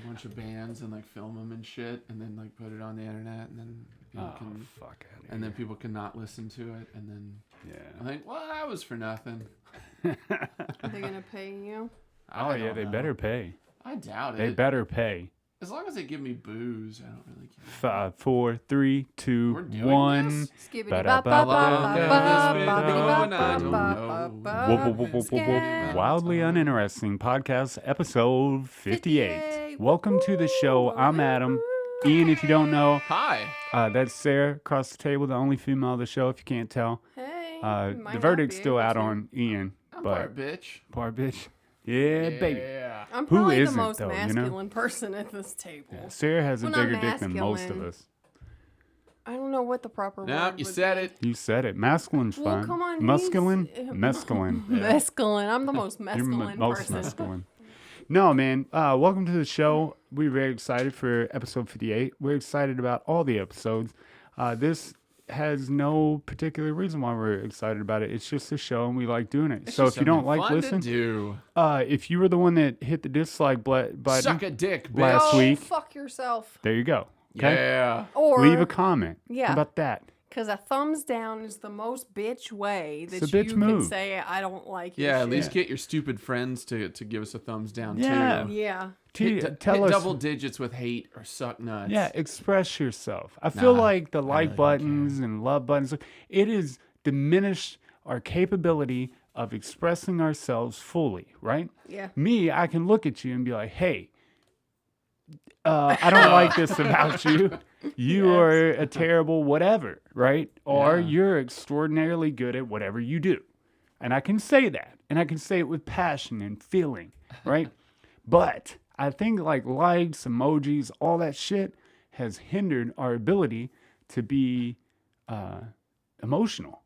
a bunch of bands and like film them and shit, and then like put it on the internet, and then people then people can not listen to it, and then I think, well, that was for nothing. Are they gonna pay you? They better pay. I doubt it. They better pay. As long as they give me booze, I don't really care. 5, 4, 3, 2, 1. Wildly Uninteresting Podcast, episode 58. Welcome to the show. I'm Adam. Ian, if you don't know. Hi. That's Sarah across the table, the only female of the show, if you can't tell. Hey. The verdict's still out on Ian. I'm part bitch. Part bitch. Yeah, baby. I'm probably the isn't, most though, masculine person at this table. Yeah, Sarah has a bigger dick than most of us. I don't know what the proper word Nope, you said it. You said it. Masculine's fine. Come on, Musculine? Mescaline. Mescaline. I'm the most mescaline most person. mescaline. No, man. Welcome to the show. We're very excited for episode 58. We're excited about all the episodes. This has no particular reason why we're excited about it. It's just a show and we like doing it. So if you don't like listen, if you were the one that hit the dislike button suck a dick, bitch. last week, fuck yourself. there you go. Okay? Yeah. Or leave a comment. Yeah. How about that? Because a thumbs down is the most bitch way that It's a bitch you move. can say I don't like your Yeah, at shit. least get your stupid friends to give us a thumbs down Yeah. too. Yeah. Hit Tell us. double digits with hate or suck nuts. Yeah, express yourself. I feel like the like really buttons and love buttons, it has diminished our capability of expressing ourselves fully, right? Yeah. Me, I can look at you and be like, hey, I don't like this about you. You are a terrible whatever, right? Or you're extraordinarily good at whatever you do. And I can say that. And I can say it with passion and feeling, right? But I think like likes, emojis, all that shit has hindered our ability to be emotional.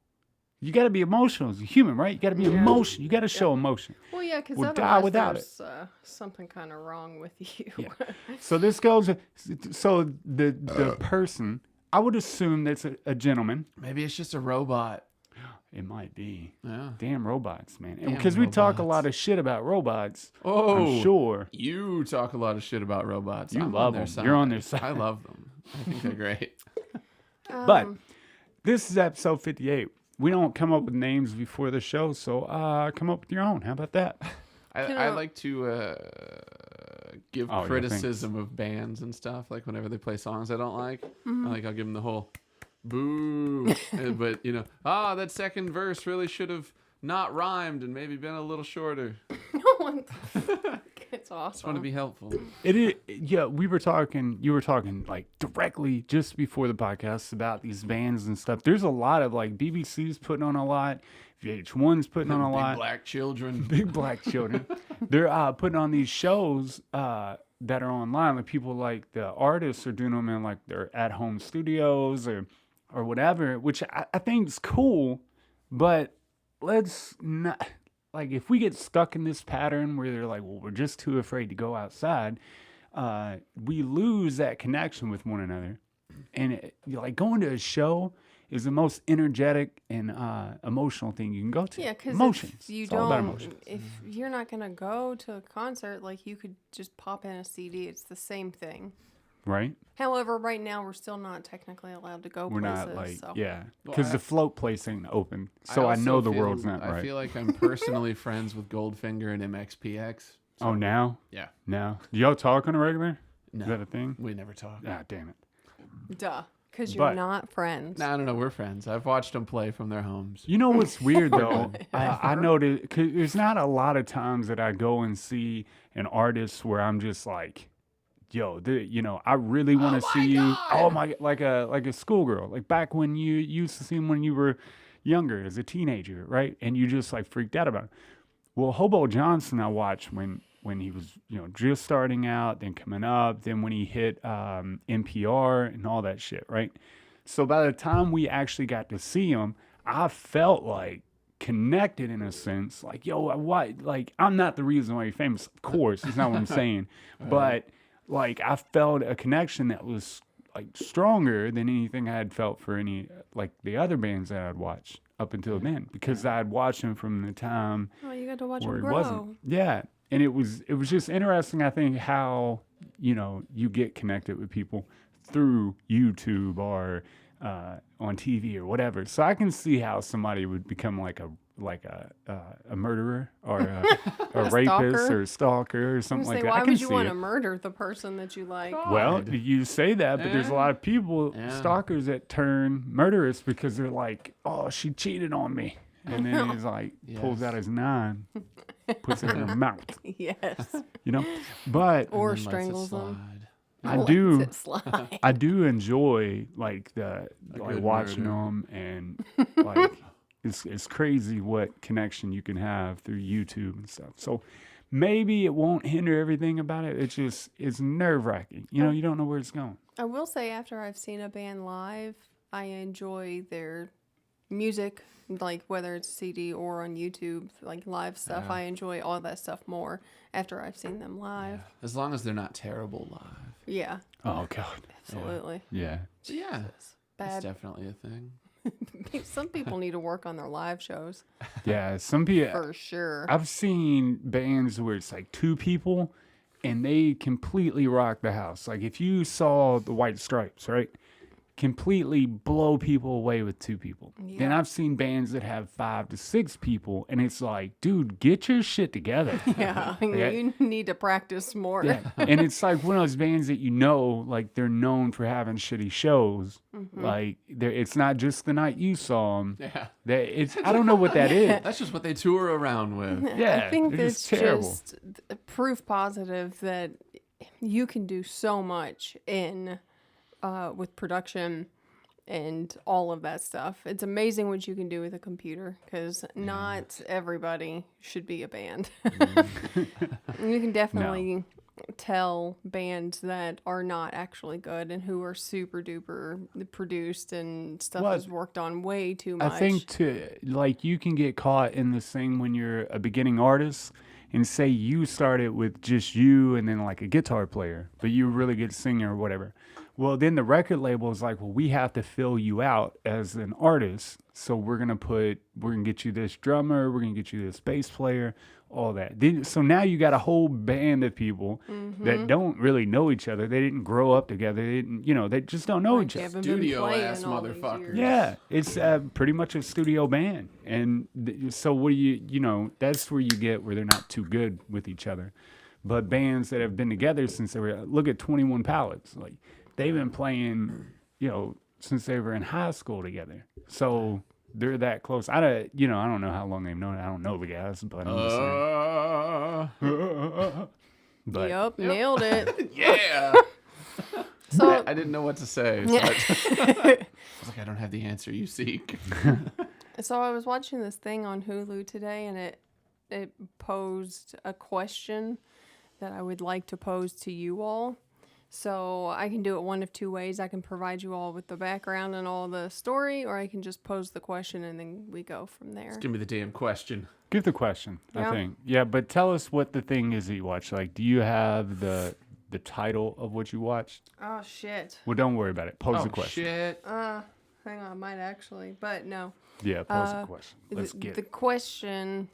You got to be emotional as a human, right? You got to be emotional. You got to show emotion. Well, yeah, because We'll die without there's something kind of wrong with you. Yeah. So this goes. So the person, I would assume that's a gentleman. Maybe it's just a robot. It might be. Yeah. Damn robots, man. Damn Because we talk a robots. lot of shit about robots. Oh, I'm sure. You talk a lot of shit about robots. You I'm love on their them. side. You're on their side. I love them. I think they're great. But this is episode 58. We don't come up with names before the show, so come up with your own. How about that? I like to give Oh, yeah, criticism of bands and stuff. Like whenever they play songs I don't like, I'll give them the whole boo. But that second verse really should have not rhymed and maybe been a little shorter. What the fuck? It's awesome. Just want to be helpful. It is, yeah, you were talking like directly just before the podcast about these bands and stuff. There's a lot of like BBC's putting on a lot, VH1's putting on a lot. Big black children. Big black children. They're putting on these shows that are online. Like people like the artists are doing them in like their at-home studios or whatever, which I think is cool, but let's not. Like, if we get stuck in this pattern where they're like, well, we're just too afraid to go outside, we lose that connection with one another. And, like, going to a show is the most energetic and emotional thing you can go to. Yeah, because emotions. if all about emotions. if you're not going to go to a concert, like, you could just pop in a CD. It's the same thing. Right? However, right now, we're still not technically allowed to go We're places. not like, so. yeah. Because the float place ain't open. So I also know the feel- world's not right. I feel like I'm personally friends with Goldfinger and MXPX. So, Oh, now? yeah. Now? Do y'all talk on a regular? No, Is that a thing? we never talk. Ah, damn it. Duh. Because you're But- not friends. No, no, we're friends. I've watched them play from their homes. You know what's weird though? I noticed cause there's not a lot of times that I go and see an artist where I'm just like, yo, I really want to see you. God! Oh my, like a schoolgirl, like back when you used to see him when you were younger as a teenager, right? And you just like freaked out about it. Well, Hobo Johnson, I watched when he was just starting out, then coming up, then when he hit NPR and all that shit, right? So by the time we actually got to see him, I felt like connected in a sense. Like, yo, what? Like, I'm not the reason why you're famous. Of course, that's not what I'm saying. But like, I felt a connection that was like stronger than anything I had felt for any like the other bands that I'd watched up until then, because I had watched them from the time Oh, you got to watch where them he grow. wasn't. Yeah. And it was just interesting, I think, how, you get connected with people through YouTube or on TV or whatever. So I can see how somebody would become like a murderer or a rapist stalker? or a stalker or I something was like say, that. I why can would you see want it. to murder the person that you like? Well, God. you say that, but there's a Yeah. lot of people, Yeah. stalkers, that turn murderous because they're like, "Oh, she cheated on me," and then he's like, pulls Yes. out his 9, puts it in her mouth, Yes. But Or And then lets it strangles them. slide. I Lets do, it slide. I do enjoy like good watching murder. them, and like it's crazy what connection you can have through YouTube and stuff. So maybe it won't hinder everything about it. It's nerve wracking. You don't know where it's going. I will say, after I've seen a band live, I enjoy their music, like whether it's CD or on YouTube, like live stuff. Yeah. I enjoy all that stuff more after I've seen them live. As long as they're not terrible live. Yeah, Oh God. absolutely. Yeah. But yeah, it's Bad. definitely a thing. Some people need to work on their live shows Yeah. Some people. for sure. I've seen bands where it's like 2 people and they completely rock the house. Like if you saw the White Stripes, right? Completely blow people away with 2 people. Then Yeah. I've seen bands that have 5 to 6 people and it's like, dude, get your shit together. Yeah, Yeah. you need to practice more. Yeah. And it's like one of those bands that like they're known for having shitty shows. Mm-hmm. Like it's not just the night you saw them. Yeah. I don't know what that is. That's just what they tour around with. Yeah, I think they're that's just terrible. just proof positive that you can do so much with production and all of that stuff. It's amazing what you can do with a computer, because not everybody should be a band. You can definitely tell bands that are not actually good and who are super duper produced and stuff Well, is worked on way too much. I think you can get caught in this thing when you're a beginning artist and say you started with just you and then like a guitar player, but you're a really good singer or whatever. Well, then the record label is like, well, we have to fill you out as an artist. So we're going to get you this drummer, we're going to get you this bass player, all that. So now you got a whole band of people that don't really know each other. They didn't grow up together. They didn't, they just don't know Like, each they other. haven't been Studio playing ass all these motherfuckers. years. Yeah, it's pretty much a studio band. And so what do that's where you get where they're not too good with each other. But bands that have been together since look at 21 Pilots. Like, they've been playing, since they were in high school together. So they're that close. I don't know how long they've known. I don't know the guys, but I'm just saying. But Yep, nailed it. Yeah. So I didn't know what to say. So I was like, I don't have the answer you seek. So I was watching this thing on Hulu today, and it posed a question that I would like to pose to you all. So I can do it one of 2 ways. I can provide you all with the background and all the story, or I can just pose the question and then we go from there. Give me the damn question. give the question, Yeah. I think. Yeah, but tell us what the thing is that you watch. Like, do you have the title of what you watched? Oh, shit. Well, don't worry about it. Pose the question. Shit. Hang on, I might actually, but no. Yeah, pose the question. Let's the, get the it. question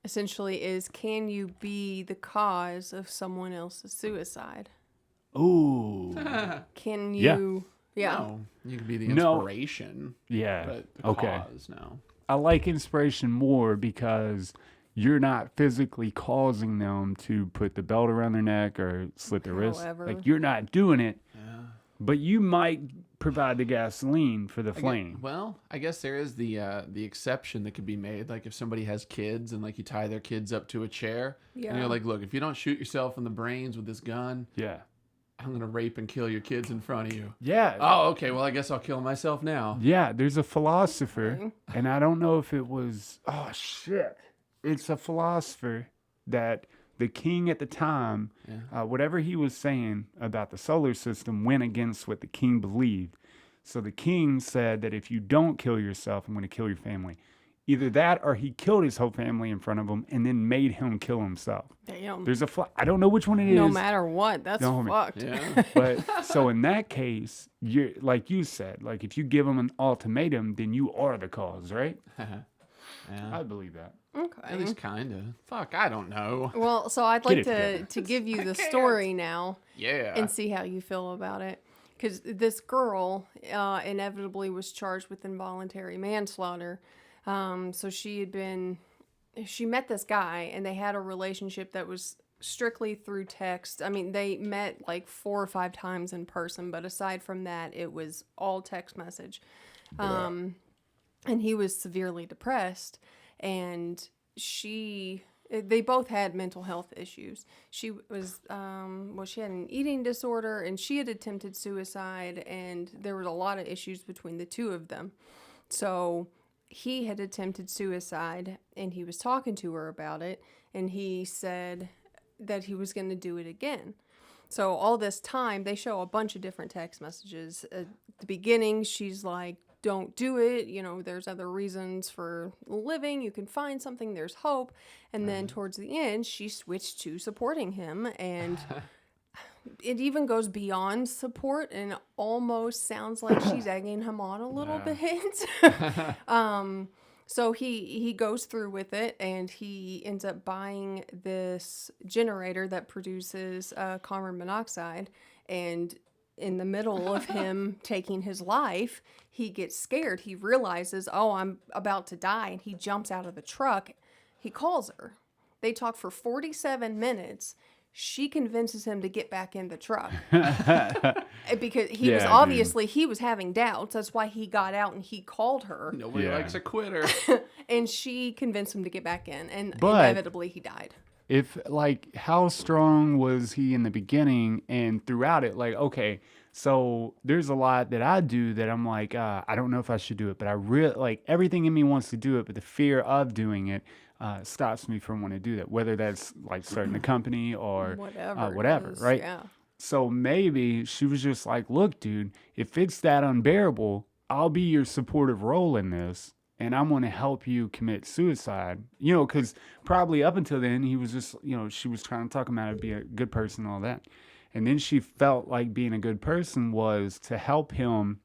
essentially is, can you be the cause of someone else's suicide? Ooh. Can Yeah. you... Yeah. No, you can be the No. inspiration, Yeah. but the Okay. cause, no. I like inspiration more because you're not physically causing them to put the belt around their neck or slit their wrist. However. Like, you're not doing it, Yeah. but you might provide the gasoline for the flame. Well, I guess there is the exception that could be made. Like if somebody has kids and like you tie their kids up to a chair, and Yeah. you're like, look, if you don't shoot yourself in the brains with this gun, Yeah. I'm gonna rape and kill your kids in front of you. Yeah. Oh, okay. Well, I guess I'll kill myself now. Yeah, there's a philosopher, and I don't know if it was, oh shit. It's a philosopher that the king at the time, whatever he was saying about the solar system went against what the king believed. So the king said that if you don't kill yourself, I'm going to kill your family. Either that or he killed his whole family in front of him and then made him kill himself. Damn. There's I don't know which one it is. No matter what, that's Don't hold me. fucked. Yeah. But so in that case, you're like you said, like if you give them an ultimatum, then you are the cause, right? Yeah. I believe that. Okay. At least kinda. Fuck, I don't know. Well, so I'd Get like it together. to give you the story now Yeah. and see how you feel about it. Because this girl inevitably was charged with involuntary manslaughter. So she met this guy and they had a relationship that was strictly through text. I mean, they met like 4 or 5 times in person, but aside from that, it was all text message. And he was severely depressed, and they both had mental health issues. She was, she had an eating disorder, and she had attempted suicide, and there was a lot of issues between the two of them. So he had attempted suicide, and he was talking to her about it, and he said that he was going to do it again. So all this time, they show a bunch of different text messages. At the beginning, she's like, don't do it. You know, there's other reasons for living. You can find something. There's hope. And then towards the end, she switched to supporting him. And it even goes beyond support and almost sounds like she's egging him on a little bit. So he goes through with it, and he ends up buying this generator that produces carbon monoxide. And in the middle of him taking his life, he gets scared. He realizes, oh, I'm about to die. And he jumps out of the truck. He calls her. They talk for 47 minutes. She convinces him to get back in the truck because he was having doubts. That's why he got out and he called her. Nobody likes a quitter. And she convinced him to get back in, and inevitably he died. If, like, how strong was he in the beginning and throughout it? Like, okay, so there's a lot that I do that I'm like, I don't know if I should do it, but I really, like, everything in me wants to do it, but the fear of doing it stops me from wanting to do that, whether that's, like, starting a company or whatever, right? Yeah. So maybe she was just like, look, dude, if it's that unbearable, I'll be your supportive role in this. And I'm going to help you commit suicide, you know, because probably up until then, he was just, you know, she was trying to talk him out of being a good person and all that. And then she felt like being a good person was to help him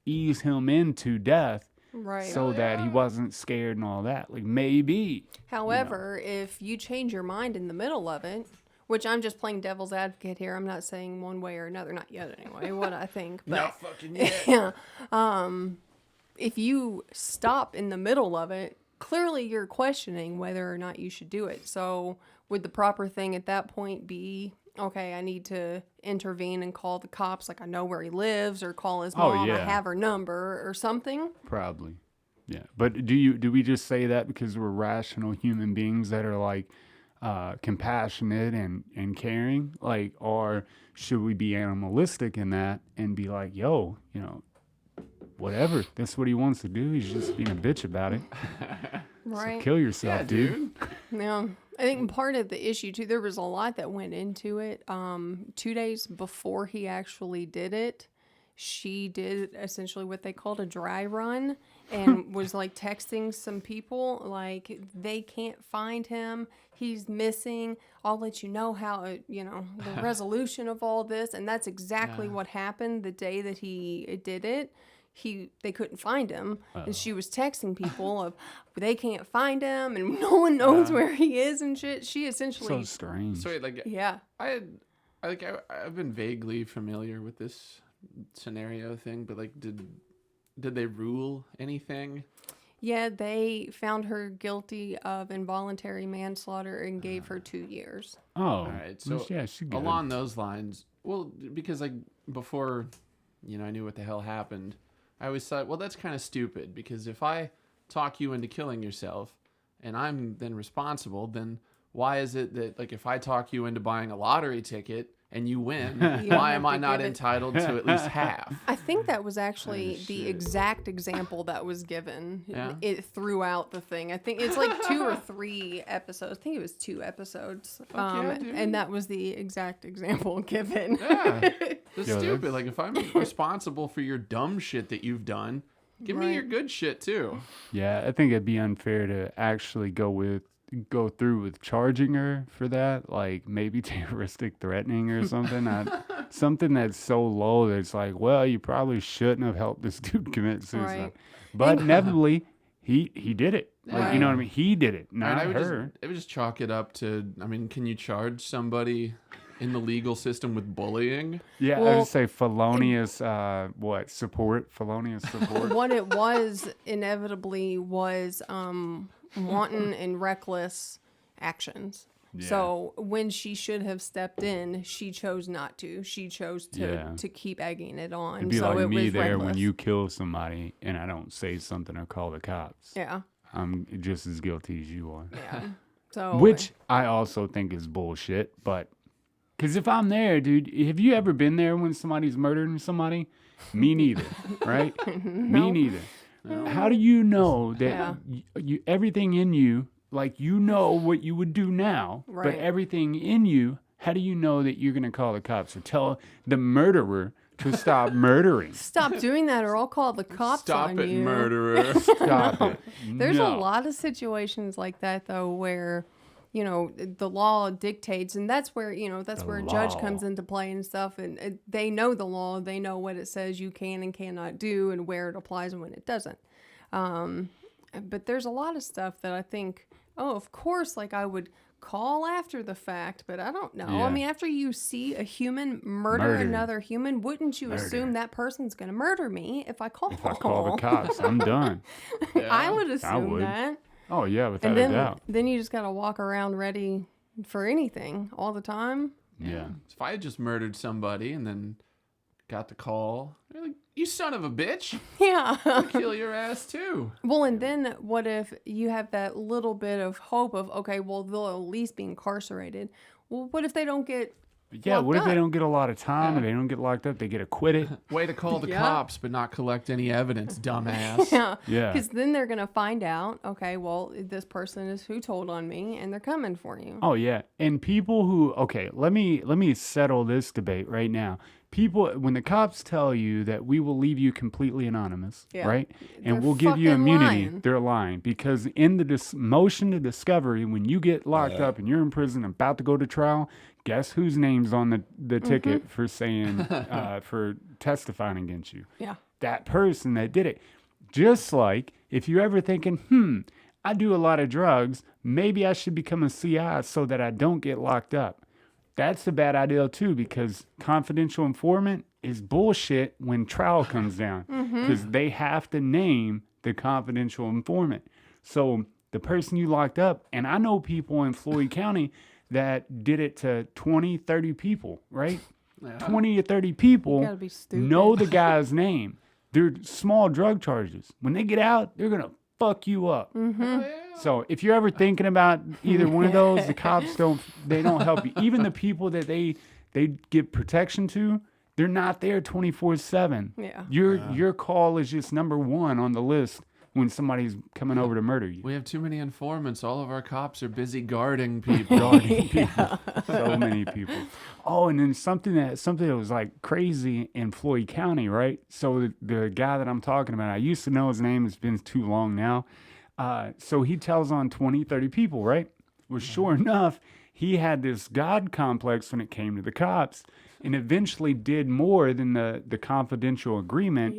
ease him into death. Right. So that he wasn't scared and all that. Like, maybe. However, if you change your mind in the middle of it, which I'm just playing devil's advocate here, I'm not saying one way or another, not yet anyway, what I think. But, Not fucking yet. Yeah. If you stop in the middle of it, clearly you're questioning whether or not you should do it. So would the proper thing at that point be, okay, I need to intervene and call the cops, like I know where he lives, or call his mom, I have her number, or something? Probably. Yeah. But do we just say that because we're rational human beings that are like compassionate and caring? Like, or should we be animalistic in that and be like, yo, you know, whatever, that's what he wants to do. He's just being a bitch about it. Right. So kill yourself, dude. Yeah. I think part of the issue too, there was a lot that went into it. 2 days before he actually did it, she did essentially what they called a dry run and was like texting some people like, they can't find him, he's missing, I'll let you know how the resolution of all this. And that's exactly what happened the day that he did it. They couldn't find him, and she was texting people of they can't find him and no one knows where he is and shit. She essentially So strange. So like, I've been vaguely familiar with this scenario thing, but like, did they rule anything? Yeah, they found her guilty of involuntary manslaughter and gave her 2 years. Oh, all right. So yeah, she's good. Along those lines, well, because like before, I knew what the hell happened. I always thought, well, that's kind of stupid, because if I talk you into killing yourself and I'm then responsible, then why is it that, like, if I talk you into buying a lottery ticket and you win, why am I not entitled to at least half? I think that was actually the exact example that was given throughout the thing. I think it's like 2 or 3 episodes. I think it was 2 episodes. And that was the exact example given. Yeah. It's stupid. Like, if I'm responsible for your dumb shit that you've done, give me your good shit too. Yeah, I think it'd be unfair to actually go through with charging her for that, like maybe terroristic threatening or something. Something that's so low that it's like, well, you probably shouldn't have helped this dude commit suicide. Right. But inevitably, he did it. Like, you know what I mean? He did it, not I her. would just chalk it up to, I mean, can you charge somebody in the legal system with bullying? Yeah, I Well, would say felonious, support? Felonious support. What it was inevitably was wanton and reckless actions. Yeah. So when she should have stepped in, she chose not to. She chose to keep egging it on. It'd be so like it me was there reckless. when you kill somebody and I don't say something or call the cops. Yeah. I'm just as guilty as you are. Yeah. So Which I also think is bullshit, but because if I'm there, dude, have you ever been there when somebody's murdering somebody? Me neither, right? Me neither. How do you know that you everything in you, like you know what you would do now, but Right. everything in you, how do you know that you're going to call the cops or tell the murderer to stop murdering? stop doing that, or I'll call the cops Stop on it, you. murderer. Stop it. There's a No. lot of situations like that though, where the law dictates, and that's where that's where a judge law. comes into play and stuff, and they know the law, they know what it says you can and cannot do, and where it applies and when it doesn't. But there's a lot of stuff that I think, oh, of course, like I would call after the fact, but I don't know. Yeah. I mean, after you see a human murder Murder. another human, wouldn't you assume that person's going to murder me if I call? If I call the cops, I'm done. I would assume would. that. Oh, yeah, without And a doubt. then you just gotta walk around ready for anything all the time. Yeah. If I had just murdered somebody and then got the call, you're like, you son of a bitch, Yeah. kill your ass too. Well, and then what if you have that little bit of hope of, okay, well, they'll at least be incarcerated. Well, what if they don't get Yeah, locked what if they up? don't get a lot of time and they don't get locked up? They get acquitted. Way to call the Yeah. cops, but not collect any evidence, dumbass. Yeah. Yeah. Because then they're going to find out, okay, well, this person is who told on me, and they're coming for you. Oh yeah, and people who let me settle this debate right now. People, when the cops tell you that we will leave you completely anonymous, Yeah. right, They're and we'll give you fucking immunity, lying. they're lying because in the motion to discovery, when you get locked up and you're in prison about to go to trial, guess whose name's on the ticket for saying for testifying against you? Yeah. That person that did it. Just like if you're ever thinking, I do a lot of drugs, maybe I should become a CI so that I don't get locked up. That's a bad idea too, because confidential informant is bullshit when trial comes down, because they have to name the confidential informant. So the person you locked up, and I know people in Floyd County that did it to 20, 30 people, right? 20 to 30 people gotta be stupid. know the guy's name. They're small drug charges. When they get out, they're going to fuck you up. So if you're ever thinking about either one of those, the cops don't help you. Even the people that they give protection to, they're not there 24/7. Yeah. Your call is just number one on the list when somebody's coming over to murder you. We have too many informants. All of our cops are busy guarding people. So many people. Oh, and then something that was like crazy in Floyd County, right? So the guy that I'm talking about, I used to know his name. It's been too long now. So he tells on 20, 30 people, right? Well, sure enough, he had this God complex when it came to the cops, and eventually did more than the confidential agreement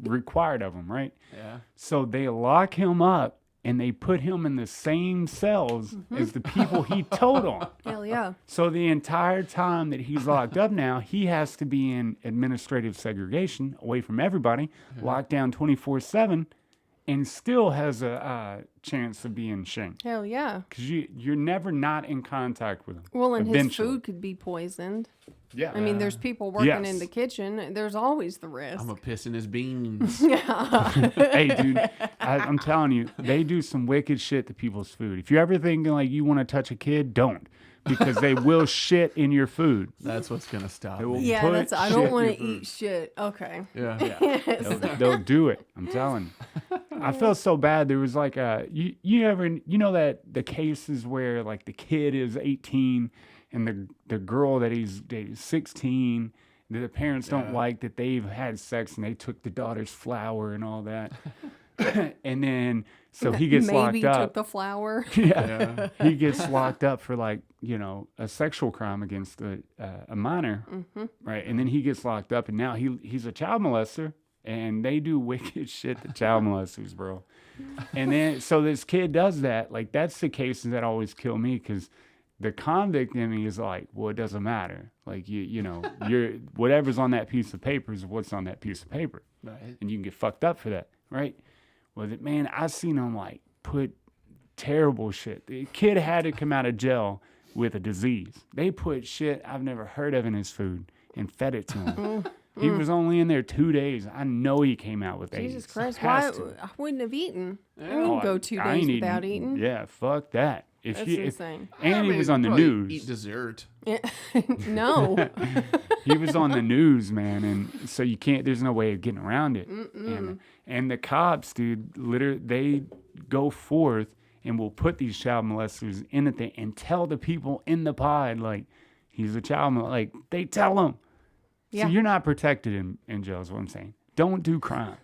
required of him, right? Yeah. So they lock him up and they put him in the same cells as the people he told on. Hell yeah. So the entire time that he's locked up now, he has to be in administrative segregation, away from everybody, locked down 24/7, and still has a chance of being shanked. Hell yeah. Because you're never not in contact with him. Well, and his Eventually. food could be poisoned. Yeah. I mean, there's people working in Yes. the kitchen. There's always the risk. I'm a piss in his beans. Hey, dude, I'm telling you, they do some wicked shit to people's food. If you're ever thinking like you want to touch a kid, don't. Because they will shit in your food. That's what's gonna stop They will me. Yeah, put that's. I shit don't in want your to food. eat shit. Okay. Yeah. They'll do it. I'm telling you. I felt so bad. There was like you know that the cases where like the kid is 18 and the girl that he's 16, the parents don't like that they've had sex and they took the daughter's flower and all that. And then so he gets Maybe locked took up. the flower. Yeah. He gets locked up for like, a sexual crime against a minor, right? And then he gets locked up, and now he's a child molester, and they do wicked shit to child molesters, bro. And then, so this kid does that. Like, that's the cases that always kill me, because the convict in me is like, well, it doesn't matter. Like, you know, you're whatever's on that piece of paper is what's on that piece of paper. Right. And you can get fucked up for that, right? Well, man, I seen him, like, put terrible shit. The kid had to come out of jail with a disease. They put shit I've never heard of in his food and fed it to him. He was only in there 2 days. I know he came out with AIDS. Jesus Christ, Has why to. I wouldn't have eaten. I Yeah. wouldn't go 2 I days ain't without eating. Yeah, fuck that. That's insane. And he was on the probably news. Eat dessert. No. He was on the news, man, and so you can't. There's no way of getting around it. And the cops, dude, literally, they go forth and will put these child molesters in the thing and tell the people in the pod, like, he's a child molester. Like, they tell them. Yeah. So you're not protected in jail, is what I'm saying. Don't do crime.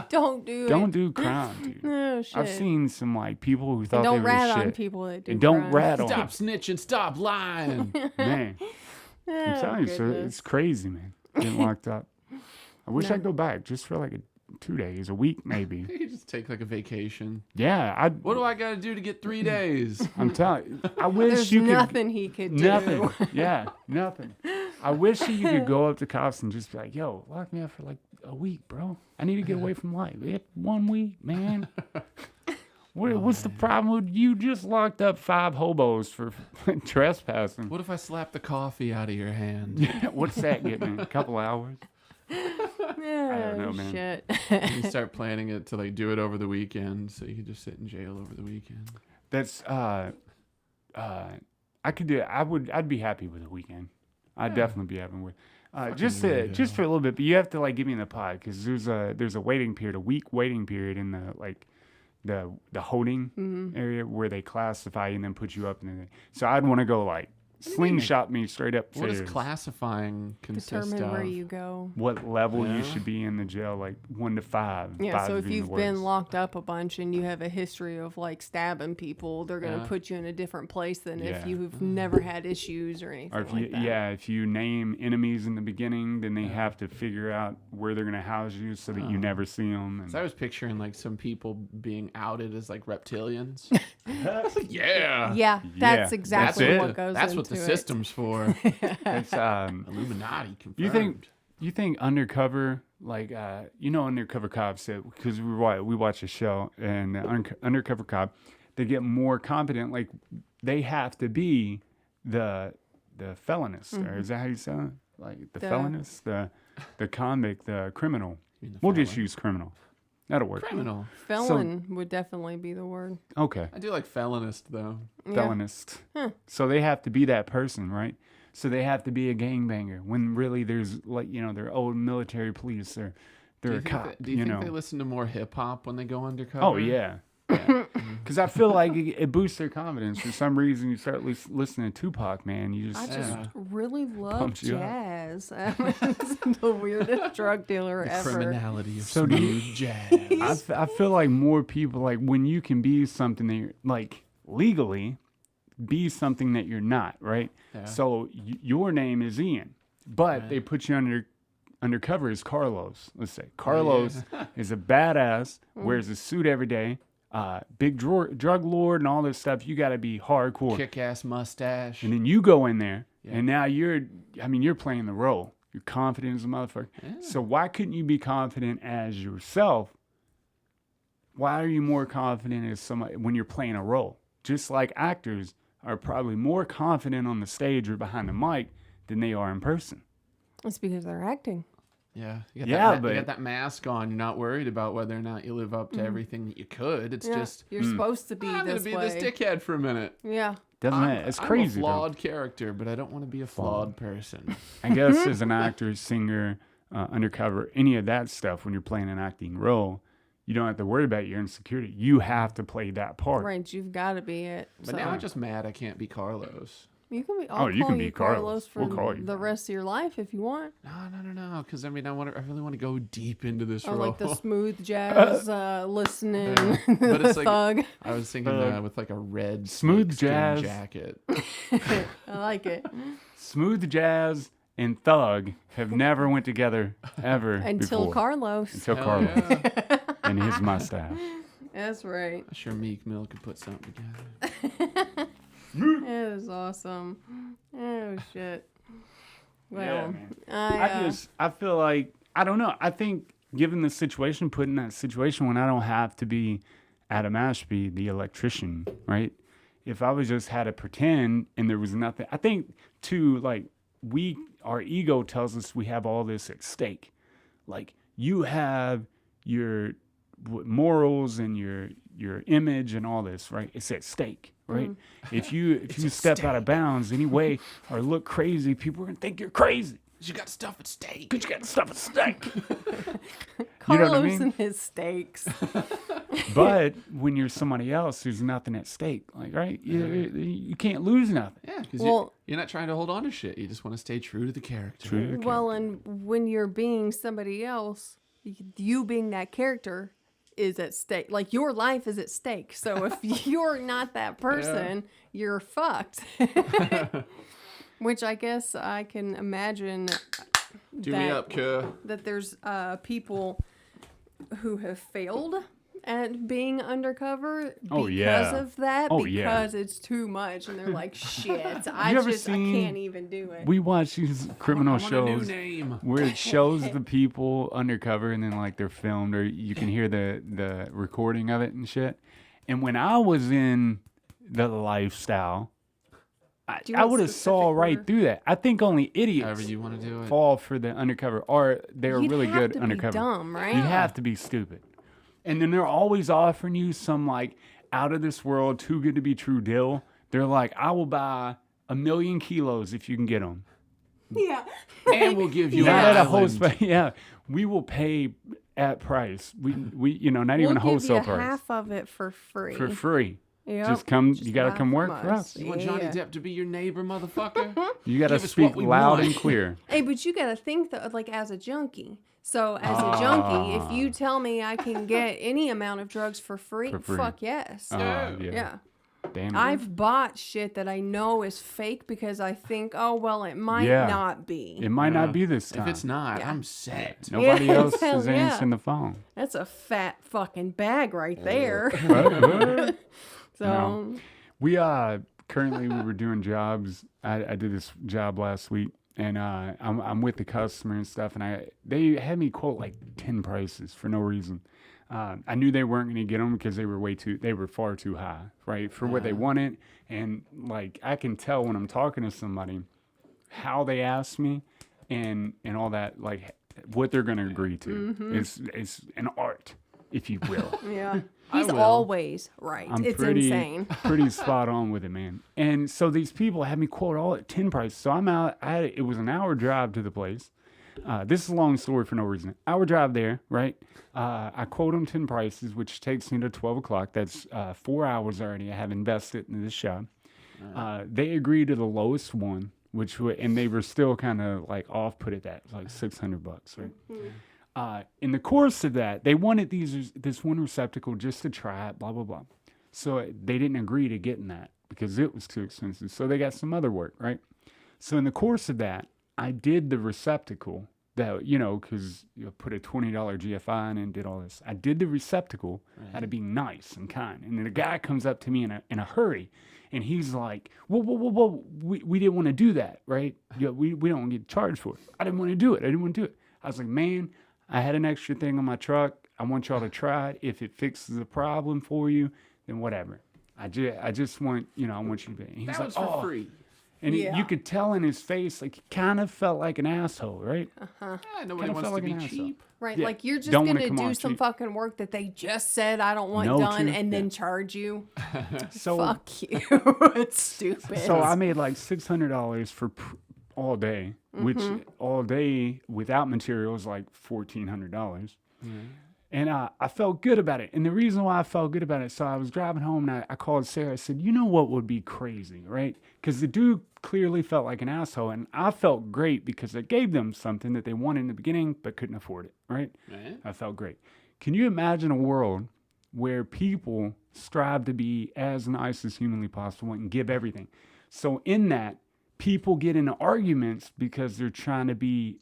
Don't do it. Don't do crime, dude. Oh, shit. I've seen some, like, people who thought And they don't were rat shit. on people that do And don't crime. rat on Stop snitching. Stop lying. man. I'm Oh, telling you, sir, goodness. it's crazy, man. Getting locked up. I wish I'd go back just for like 2 days, a week maybe. You just take like a vacation. Yeah, What do I got to do to get 3 days? I'm telling you, I wish There's you could. nothing he could do. Nothing. Yeah, nothing. I wish you could go up to cops and just be like, yo, lock me up for like a week, bro. I need to get away from life. 1 week, man. What's the problem with you just locked up 5 hobos for trespassing? What if I slap the coffee out of your hand? What's that getting? A couple hours? Oh, know, man. shit. You start planning it to like do it over the weekend, so you can just sit in jail over the weekend. That's I could do it. I'd be happy with a weekend. I'd definitely be happy with just for a little bit, but you have to like give me the pod, because there's a waiting period, a week waiting period in the like the holding area where they classify you and then put you up in the, so I'd want to go like slingshot me straight up What does to classifying consist Determine of? where you go. what level Yeah. you should be in the jail, like 1 to 5. Yeah, 5 so if being you've the been worst. locked up a bunch and you have a history of like stabbing people, they're gonna Yeah. put you in a different place than Yeah. if you've never had issues or anything Or if like that. if you name enemies in the beginning, then they have to figure out where they're gonna house you so that you never see them. And So I was picturing like some people being outed as like reptilians. Yeah. Yeah, that's exactly it. what goes That's into what the it. system's for. it's Illuminati confirmed. you think undercover, like undercover cops, because we watch a show, and undercover cop, they get more competent, like they have to be the felonist, or is that how you say it? Like the felonist, the convict, the criminal. You mean the We'll just felon? use criminal. That'll work. Criminal. Felon would definitely be the word. Okay. I do like felonist though. Yeah. Felonist. So they have to be that person, right? So they have to be a gangbanger when really there's like, they're old military police, they're a cop, Do you think they listen to more hip hop when they go undercover? Oh, yeah. Because I feel like it boosts their confidence. For some reason, you start listening to Tupac, man. You I just, just really love Pumps you up. jazz. It's the weirdest drug dealer The ever. criminality of So do smooth jazz. I feel like more people, like when you can be something that you're, like legally, be something that you're not, right? Yeah. So your name is Ian, but they put you undercover as Carlos. Let's say Carlos is a badass, wears a suit every day, big drug lord and all this stuff. You got to be hardcore. Kick-ass mustache. And then you go in there, and now you're playing the role. You're confident as a motherfucker. Yeah. So why couldn't you be confident as yourself? Why are you more confident as somebody when you're playing a role? Just like actors are probably more confident on the stage or behind the mic than they are in person. It's because they're acting. Yeah, you got Yeah, that, but- you got that mask on. You're not worried about whether or not you live up to everything that you could. It's just You're supposed to be I'm gonna this be way. this dickhead for a minute. Yeah. Doesn't it? It's crazy. I'm a though. flawed character, but I don't want to be a flawed person. I guess as an actor, singer, undercover, any of that stuff, when you're playing an acting role, you don't have to worry about your insecurity. You have to play that part. Right, you've got to be it. But So now I'm just mad I can't be Carlos. you can be. Oh, you call can be Carlos. Carlos for We'll call you the Carlos. rest of your life if you want. No. Because I really want to go deep into this Or role. like the smooth jazz listening But it's like- thug. I was thinking with like a red Smooth snakeskin jazz. jacket. I like it. Smooth jazz and thug have never went together ever Until before. Carlos. Until Hell Carlos yeah. and his mustache. That's right. I'm sure Meek Mill could put something together. That is awesome. Oh shit. Well, man. I feel like, I don't know. I think given the situation, put in that situation when I don't have to be Adam Ashby, the electrician, right? If I was just had to pretend and there was nothing, I think too, like our ego tells us we have all this at stake. Like you have your morals and your image and all this, right? It's at stake, right? If you step out of bounds anyway or look crazy, people are gonna think you're crazy. You got stuff at stake. Cause you got stuff at stake. Carlos You know what I mean? and his steaks. But when you're somebody else, there's nothing at stake. Like, right? You can't lose nothing. Yeah, because Well- you're not trying to hold on to shit. You just want to stay true to the character. True to the Well, and when you're being somebody else, you being that character is at stake. Like your life is at stake. So if you're not that person, you're fucked. Which I guess I can imagine Do me up, cuz. that there's people who have failed at being undercover Oh, because yeah. of that, Oh, yeah. because it's too much and they're like, shit, I ever I seen- can't even do it. We watch these criminal I want a new shows name. where it shows the people undercover and then like they're filmed or you can hear the recording of it and shit. And when I was in the lifestyle, Do you I want would have saw specific right order? through that. I think only idiots However you want to do it. fall for the undercover, or they're You'd really have good to undercover. Be dumb, right? You have to be stupid. And then they're always offering you some like out of this world, too good to be true deal. They're like, I will buy 1,000,000 kilos if you can get them. Yeah. And we'll give you Not an at a whole island. space. Yeah, we will pay at price. We not even We'll a wholesale give you price half of it for free. for free. Yep. Just come. Just You gotta half come work of for us. You want Johnny Depp to be your neighbor, motherfucker? You gotta Give us speak what we loud want. and clear. Hey, but you gotta think though, like as a junkie. So as a junkie, if you tell me I can get any amount of drugs for free, For free. fuck yes. Yeah. Yeah. Damn. I've bought shit that I know is fake because I think, oh well, it might Yeah. not be. It might not be this If time. it's not, Yeah. I'm set. Nobody Yeah, else hell is yeah. answering the phone. That's a fat fucking bag right there. What? So No. We currently we were doing jobs. I did this job last week, and I'm with the customer and stuff, and they had me quote like 10 prices for no reason. I knew they weren't going to get them because they were far too high, right, for what they wanted. And like I can tell when I'm talking to somebody how they ask me, and all that, like what they're going to agree to. It's an art, if you will. yeah, I he's will. always right. I'm It's pretty, insane. pretty spot on with it, man. And so these people had me quote all at 10 prices. So I'm out. It was an hour drive to the place. This is a long story for no reason. Hour drive there, right? I quote them 10 prices, which takes me to 12 o'clock. That's 4 hours already I have invested in this shop. They agreed to the lowest one, and they were still kind of like off put at that, like $600, right? In the course of that, they wanted this one receptacle just to try it, blah, blah, blah. So they didn't agree to getting that because it was too expensive. So they got some other work, right? So in the course of that, I did the receptacle that, because you put a $20 GFI in and did all this. I did the receptacle out of being nice and kind. And then a guy comes up to me in a hurry, and he's like, whoa, we didn't want to do that, right? Yeah, we don't want to get charged for it. I didn't want to do it. I was like, man, I had an extra thing on my truck. I want y'all to try it. If it fixes the problem for you, then whatever. I just want, I want you to be. And he's That like, was for free. And Yeah. you could tell in his face, like, he kind of felt like an asshole, right? Yeah, nobody Kinda wants felt to like be an asshole. cheap. Right, Yeah. like you're just Don't wanna gonna come do on some cheap. fucking work that they just said I don't want No done, to. and then Yeah. charge you. So, Fuck you. It's stupid. so I made like $600 for all day, which all day without materials like $1,400. And I felt good about it. And the reason why I felt good about it, so I was driving home and I called Sarah. I said, you know what would be crazy, right? Because the dude clearly felt like an asshole. And I felt great because I gave them something that they wanted in the beginning but couldn't afford it, right? Right. I felt great. Can you imagine a world where people strive to be as nice as humanly possible and give everything? So in that, people get into arguments because they're trying to be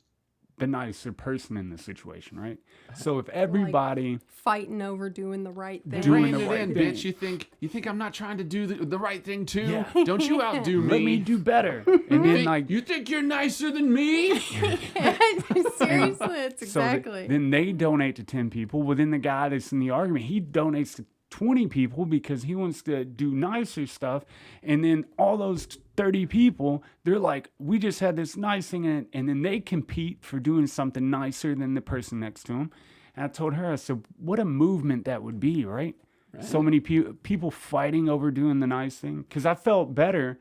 the nicer person in the situation, right? So if everybody fighting over doing the right thing. Doing the Rein it right in, thing. bitch. You think I'm not trying to do the right thing too? Yeah. Don't you outdo me? let me do better, and then like You think you're nicer than me? Seriously, that's so exactly. then they donate to 10 people. Well, then the guy that's in the argument, he donates to 20 people because he wants to do nicer stuff. And then all those 30 people, they're like, we just had this nice thing. And then they compete for doing something nicer than the person next to them. And I told her, I said, what a movement that would be, right? So many people fighting over doing the nice thing. Because I felt better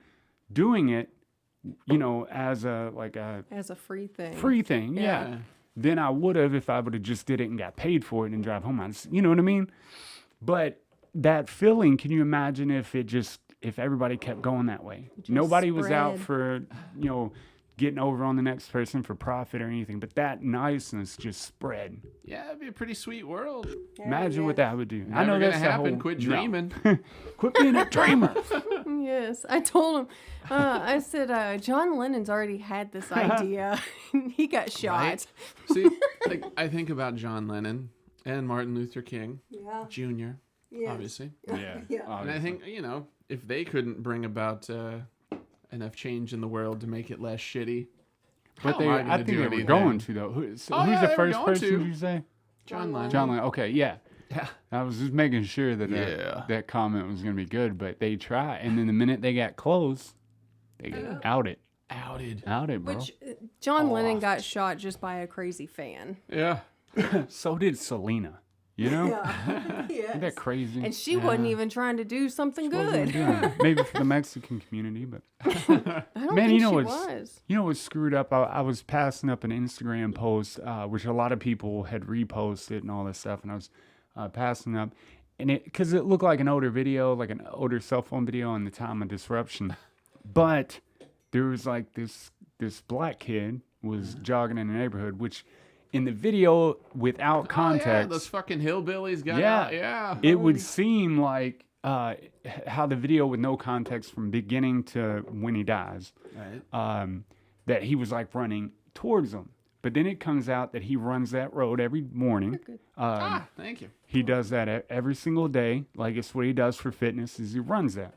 doing it, as As a free thing. free thing. Yeah. Than I would have if I would have just did it and got paid for it and drive home. You know what I mean? But that feeling, can you imagine if everybody kept going that way? Nobody was out for, getting over on the next person for profit or anything, but that niceness just spread. Yeah, it'd be a pretty sweet world. Imagine what that would do. Never I know gonna that's happen. the whole, Quit no. dreaming. Quit being a dreamer. Yes, I told him. I said, John Lennon's already had this idea. He got shot. Right? See, like I think about John Lennon and Martin Luther King Yeah. Jr. Obviously, Yeah. and I think if they couldn't bring about enough change in the world to make it less shitty, But how am I gonna think do they were anything? going to, though. Who's Oh, yeah, the they were first going person to. did you say? John Lennon. John Lennon. Okay, yeah. Yeah. I was just making sure that Yeah. that comment was going to be good, but they try. And then the minute they got close, they got outed. Outed. Bro. Which John Lennon got shot just by a crazy fan. Yeah. So did Selena. Isn't Yes. that crazy? And she wasn't even trying to do something good. Maybe for the Mexican community, but I don't Man, think you know she what's- was. you know what's screwed up? I was passing up an Instagram post, which a lot of people had reposted and all this stuff, and I was passing up, and because it looked like an older video, like an older cell phone video on the time of disruption, but there was like this black kid was jogging in the neighborhood, which in the video without context, Oh, yeah, those fucking hillbillies got Yeah. out. Yeah. it would seem like how the video with no context from beginning to when he dies, Right. that he was like running towards them. But then it comes out that he runs that road every morning. Thank you. He does that every single day. Like it's what he does for fitness is he runs that.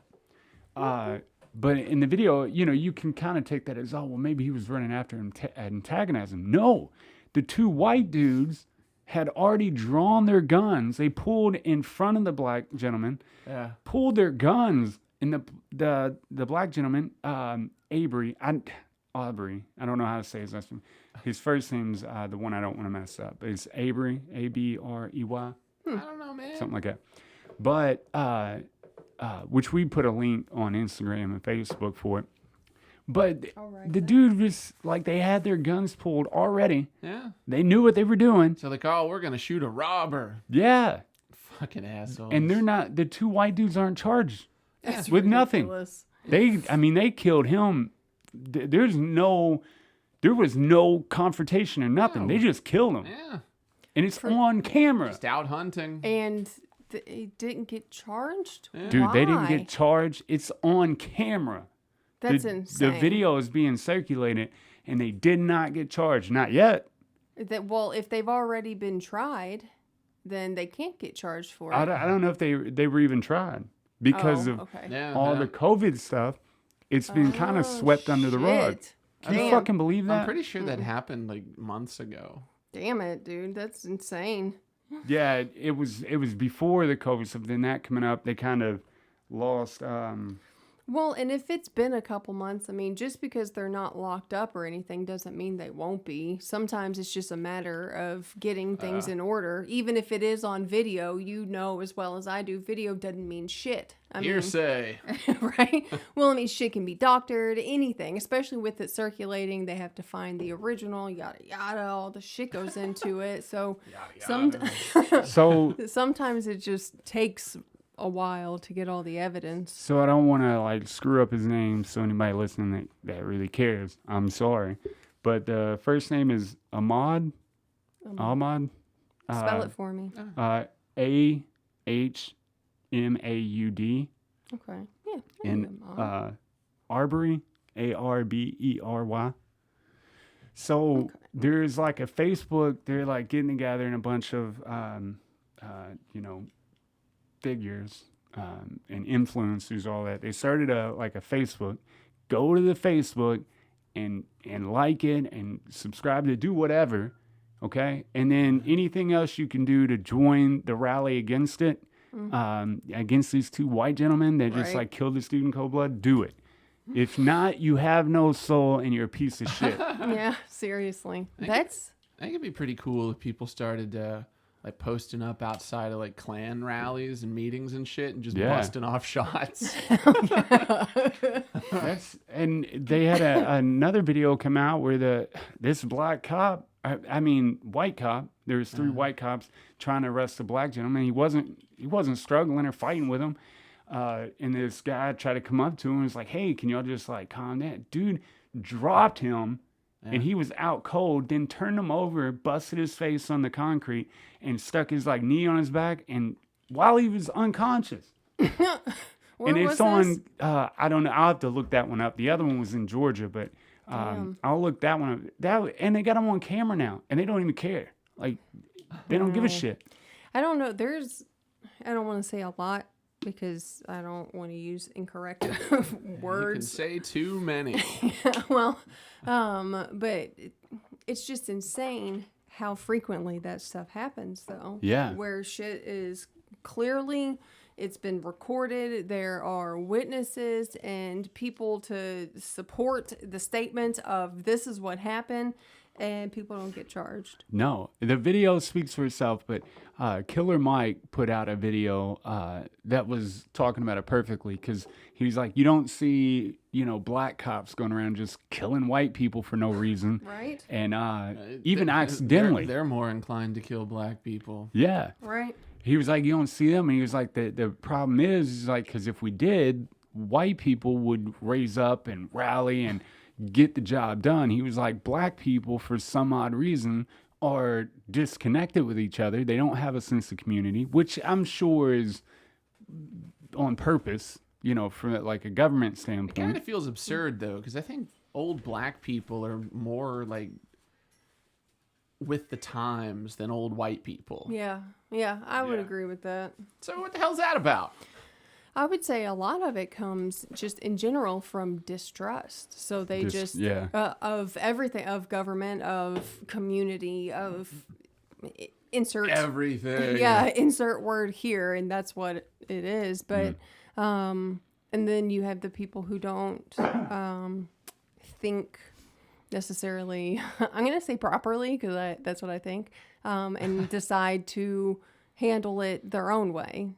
But in the video, you can kind of take that as, oh, well, maybe he was running after him, antagonize him. No, the two white dudes had already drawn their guns. They pulled in front of the black gentleman, Yeah. pulled their guns, and the black gentleman, Aubrey, I don't know how to say his last name. His first name's the one I don't want to mess up. It's Aubrey, Abrey, I don't know, man. something like that. But which we put a link on Instagram and Facebook for it. But right the dude was like, they had their guns pulled already. Yeah. They knew what they were doing. So like, oh, we're gonna shoot a robber. Yeah. Fucking assholes. And they're not, the two white dudes aren't charged That's with nothing. ridiculous. They killed him. There was no confrontation or nothing. No. They just killed him. Yeah. And it's on camera. Just out hunting. And they didn't get charged? Dude, they didn't Why? get charged. It's on camera. That's the, insane. The video is being circulated, and they did not get charged. Not yet. Well, if they've already been tried, then they can't get charged for it. I don't know if they were even tried because of okay. Yeah. all yeah. the COVID stuff. It's been kind of swept under the rug. Shit. Can you Damn. fucking believe that? I'm pretty sure that happened like months ago. Damn it, dude. That's insane. Yeah, it was before the COVID stuff. Then that coming up, they kind of lost. Well, and if it's been a couple months, I mean, just because they're not locked up or anything doesn't mean they won't be. Sometimes it's just a matter of getting things in order. Even if it is on video, you know as well as I do, video doesn't mean shit. I Hearsay. mean, right? Well, I mean, shit can be doctored, anything, especially with it circulating. They have to find the original, yada, yada, all the shit goes into it. So sometimes it just takes a while to get all the evidence. So I don't want to like screw up his name. So anybody listening that really cares, I'm sorry. But the first name is Ahmad. Ahmad. Spell it for me. AHMAUD. Okay. Yeah. And Arbery, Arbery. So there's like a Facebook, they're like getting together and a bunch of, figures and influencers, all that. They started a Facebook. Go to the Facebook and like it and subscribe to do whatever, okay? And then anything else you can do to join the rally against it, against these two white gentlemen that just like killed the student cold blood, do it. If not, you have no soul and you're a piece of shit. Yeah, seriously. I think it'd be pretty cool if people started like posting up outside of like Klan rallies and meetings and shit and just busting off shots. And they had another video come out where this black cop, white cop, there was 3 white cops trying to arrest a black gentleman. He wasn't struggling or fighting with him. And this guy tried to come up to him and was like, hey, can y'all just like calm down? Dude dropped him and he was out cold, then turned him over, busted his face on the concrete and stuck his like knee on his back and while he was unconscious. And it's on, I don't know, I'll have to look that one up. The other one was in Georgia, but I'll look that one up. And they got him on camera now and they don't even care. Like, they don't give a shit. I don't know. I don't want to say a lot, because I don't want to use incorrect words. You can say too many. Well, but it's just insane how frequently that stuff happens, though. Yeah. Where shit is clearly, it's been recorded. There are witnesses and people to support the statement of this is what happened, and people don't get charged. No, the video speaks for itself, but Killer Mike put out a video that was talking about it perfectly, because he was like, you don't see, black cops going around just killing white people for no reason. Right. And even accidentally. They're more inclined to kill black people. Yeah. Right. He was like, you don't see them. And he was like, the problem is like, because if we did, white people would raise up and rally and get the job done. He was like, black people, for some odd reason, are disconnected with each other. They don't have a sense of community, which I'm sure is on purpose, from like a government standpoint. It kind of feels absurd, though, because I think old black people are more like with the times than old white people. Yeah. Yeah, I would agree with that. So what the hell's that about? I would say a lot of it comes just in general from distrust. So they of everything, of government, of community, of insert everything. Yeah, insert word here, and that's what it is. But and then you have the people who don't think necessarily. I'm gonna say properly, because that's what I think, and decide to handle it their own way,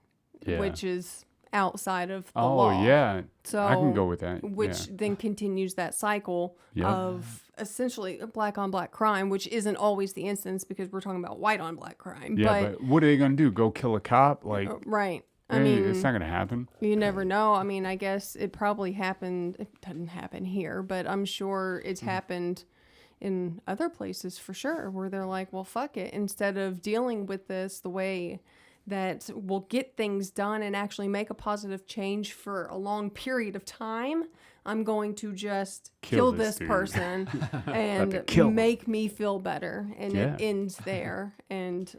which is outside of the law. Oh, yeah. So I can go with that. Which then continues that cycle of essentially black on black crime, which isn't always the instance, because we're talking about white on black crime. Yeah, but what are they going to do? Go kill a cop? Like, right. I hey, mean, it's not going to happen. You never know. I mean, I guess it probably happened. It doesn't happen here, but I'm sure it's happened in other places for sure, where they're like, well, fuck it. Instead of dealing with this the way that will get things done and actually make a positive change for a long period of time, I'm going to just kill this person and make me feel better. And it ends there. And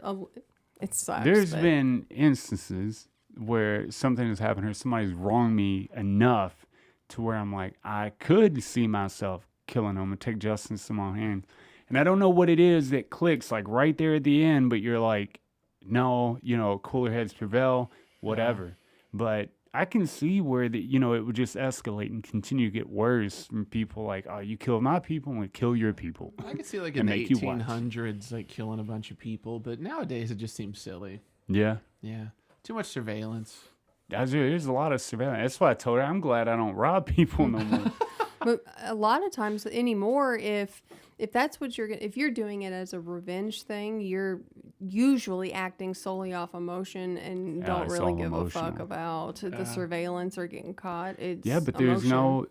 it sucks. There's been instances where something has happened or somebody's wronged me enough to where I'm like, I could see myself killing them and take justice in my own hands. And I don't know what it is that clicks like right there at the end, but you're like, no, cooler heads prevail, whatever. Yeah. But I can see where it would just escalate and continue to get worse from people like, oh, you killed my people, I'm going to kill your people. I can see like in the 1800s, like killing a bunch of people, but nowadays it just seems silly. Yeah. Yeah. Too much surveillance. There's a lot of surveillance. That's why I told her I'm glad I don't rob people no more. But a lot of times anymore, if that's what if you're doing it as a revenge thing, you're usually acting solely off emotion and don't really give a fuck about the surveillance or getting caught. It's but there's no,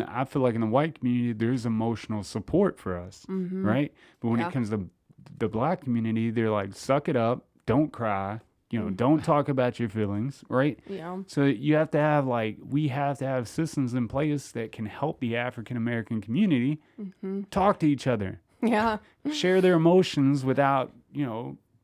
I feel like in the white community, there's emotional support for us, right? But when it comes to the black community, they're like, suck it up, don't cry, don't talk about your feelings, right? Yeah. So you have to have we have to have systems in place that can help the African American community talk to each other, Yeah. share their emotions without,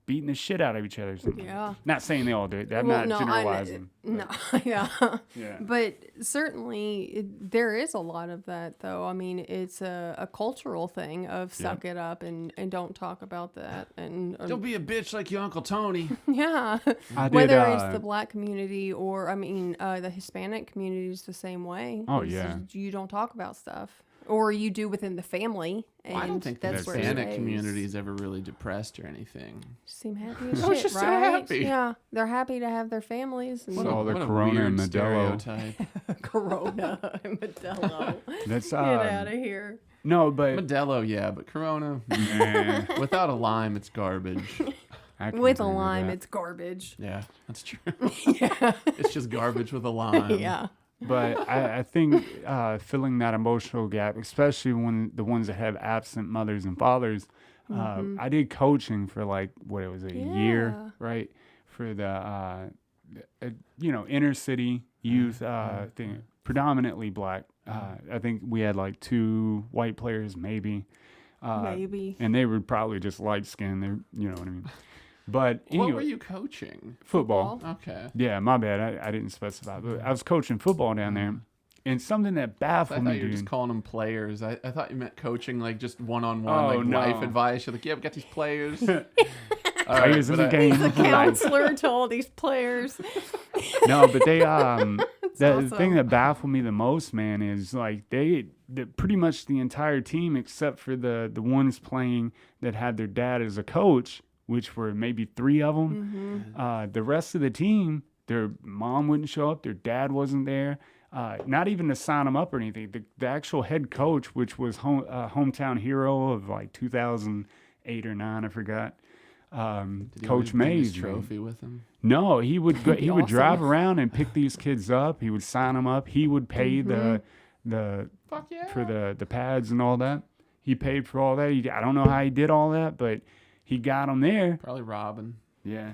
beating the shit out of each other. Yeah. Not saying they all do it. I'm Well, not no, generalizing. No, yeah. Yeah. But certainly there is a lot of that, though. I mean, it's a cultural thing of suck it up and don't talk about that. And Don't be a bitch like your Uncle Tony. yeah. I did, Whether it's the black community or, the Hispanic community is the same way. Oh, It's yeah. just you don't talk about stuff. Or you do within the family. And Well, I don't think the that's where it Hispanic stays. community is ever really depressed or anything. Seem happy as I was shit, just so right? happy. Yeah, they're happy to have their families. And All the What a Corona and weird Modelo. stereotype. Corona and Modelo. That's Get out of here. no, but Modelo, yeah, but Corona, eh, without a lime, it's garbage. I can With a agree with lime, that. it's garbage. Yeah, that's true. Yeah. It's just garbage with a lime. Yeah. But I think filling that emotional gap, especially when the ones that have absent mothers and fathers, I did coaching for a year, Yeah. right? For the inner city youth thing, predominantly black. I think we had 2 white players, maybe, Maybe. and they were probably just light skinned. They, you know what I mean. But anyway, What were you coaching? football. Okay. Yeah, my bad. I didn't specify, but I was coaching football down there, and something that I baffled thought me, you were dude. just calling them players. I thought you meant coaching, just one-on-one, Oh, life no. advice. You're like, yeah, we got these players. All Players in but the I- game. He's a counselor to all these players. No, but they the awesome. thing that baffled me the most, man, is pretty much the entire team except for the ones playing that had their dad as a coach, which were maybe 3 of them. The rest of the team, their mom wouldn't show up, their dad wasn't there. Not even to sign them up or anything. The actual head coach, which was hometown hero of 2008 or 9, I forgot. Did he Coach always bring his Mays. man. trophy with him. No, he would go, he would Awesome. drive around and pick these kids up. He would sign them up. He would pay the Fuck yeah. for the pads and all that. He paid for all that. I don't know how he did all that, but he got them there. Probably Robin. Yeah.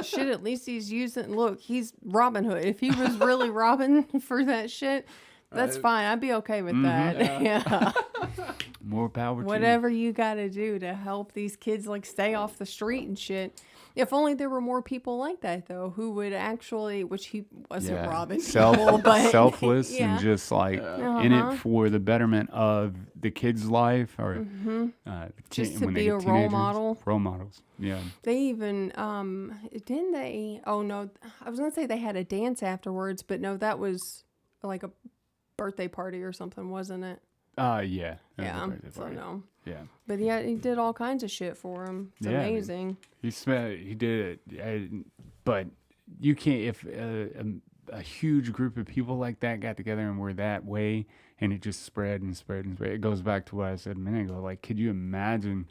Shit, at least he's using. Look, he's Robin Hood. If he was really Robin for that shit, that's Right. fine. I'd be okay with that. Yeah. More power to Whatever you got to do to help these kids stay off the street and shit. If only there were more people like that, though, who would actually, which he wasn't Yeah. robbing people, but Selfless yeah. and just in Uh-huh. it for the betterment of the kid's life or Just to when they be get a role teenagers. model. Role models. Yeah. They even, didn't they? Oh, no. I was going to say they had a dance afterwards, but no, that was like a birthday party or something, wasn't it? Yeah. That was a Yeah. birthday So, party. no. Yeah. But yeah, he did all kinds of shit for him. It's Yeah, I mean, amazing. He did it, but you can't if a huge group of people like that got together and were that way, and it just spread and spread and spread. It goes back to what I said a minute ago. Could you imagine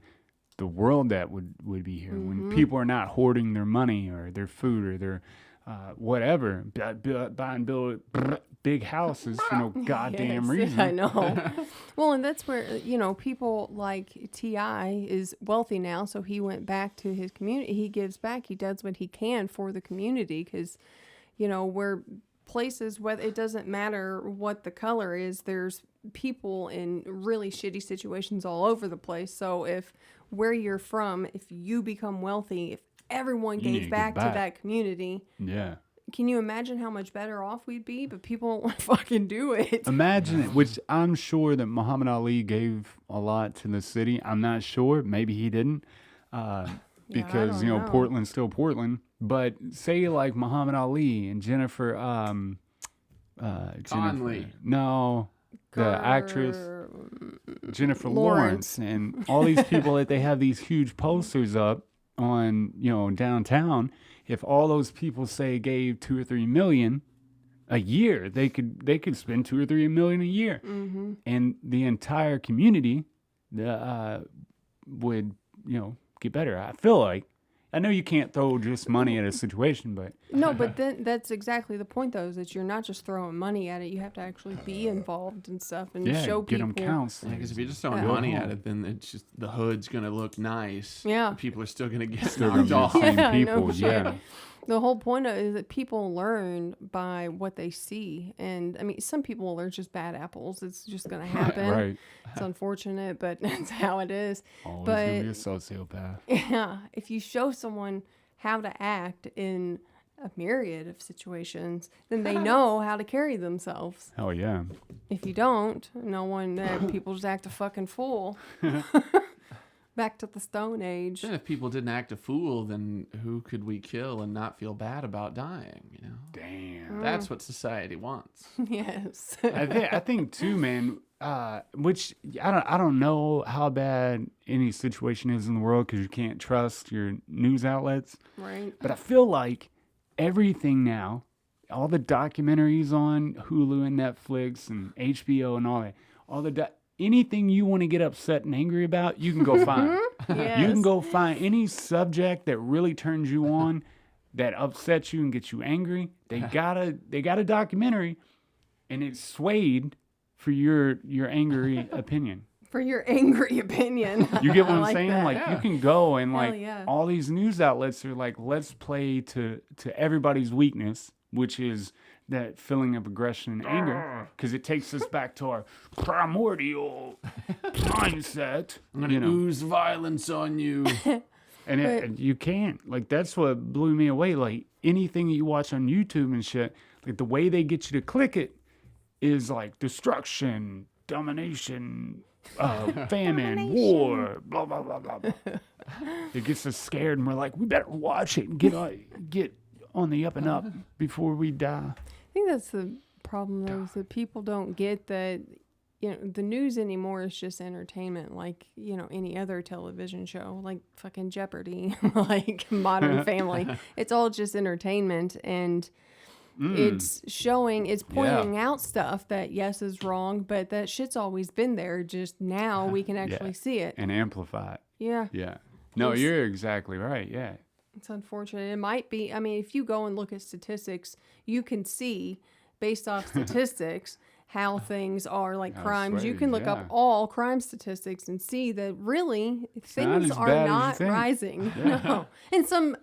the world that would be here when people are not hoarding their money or their food or their whatever, building big houses for no goddamn Yes, reason. I know. Well, and that's where, people like T.I. is wealthy now, so he went back to his community. He gives back. He does what he can for the community because, where places, whether it doesn't matter what the color is, there's people in really shitty situations all over the place. So if where you're from, if you become wealthy, if everyone You need to gave give back to back. that community, Yeah. can you imagine how much better off we'd be? But people don't want to fucking do it. Imagine it, which I'm sure that Muhammad Ali gave a lot to the city. I'm not sure. Maybe he didn't. Because, don't know. Portland's still Portland. But say like Muhammad Ali and Jennifer, Conley. No, the actress Jennifer Lawrence. Lawrence and all these people that they have these huge posters up on, downtown. If all those people say gave 2 or 3 million a year, they could spend 2 or 3 million a year, and the entire community would get better. I feel like I know you can't throw just money at a situation, but No, but then that's exactly the point, though, is that you're not just throwing money at it. You have to actually be involved and stuff and yeah, show get people. them counseling. Because if you're just throwing Yeah. money at it, then it's just the hood's gonna look nice. Yeah. People are still gonna get Still gonna knocked be off. the same Yeah, no people. shit. Yeah. The whole point of it is that people learn by what they see. And, I mean, some people are just bad apples. It's just going to happen. Right. It's unfortunate, but that's how it is. Always But- gonna be a sociopath. Yeah, if you show someone how to act in a myriad of situations, then they know how to carry themselves. Hell yeah. If you don't, people just act a fucking fool. Back to the Stone Age. Then if people didn't act a fool, then who could we kill and not feel bad about dying? You know, Damn. that's what society wants. Yes. I think too, man. Which I don't know how bad any situation is in the world because you can't trust your news outlets. Right. But I feel like everything now, all the documentaries on Hulu and Netflix and HBO and all that, anything you want to get upset and angry about, you can go find. Yes. You can go find any subject that really turns you on, that upsets you and gets you angry. They got a documentary, and it's swayed for your angry opinion. For your angry opinion. You get what I I'm like saying? that. Like Yeah. you can go and Hell like yeah. all these news outlets are like, let's play to everybody's weakness, which is that feeling of aggression and anger, because it takes us back to our primordial mindset. I'm gonna ooze violence on you. And you can't. Like, that's what blew me away. Like, anything that you watch on YouTube and shit, like, the way they get you to click it is like destruction, domination, famine, war, blah, blah, blah, blah, blah. It gets us scared, and we're like, we better watch it and get on the up and up before we die. I think that's the problem, though, is that people don't get that, the news anymore is just entertainment, like, any other television show, like fucking Jeopardy, like Modern Family. It's all just entertainment, and it's pointing out stuff that, yes, is wrong, but that shit's always been there, just now we can actually see it. And amplify it. Yeah. Yeah. No, It's- you're exactly right. Yeah. It's unfortunate. It might be, I mean, if you go and look at statistics, you can see, based off statistics, how things are, like How crimes. You swayed, can look yeah. up all crime statistics and see that really not things as are bad as you not think. rising. No. In some,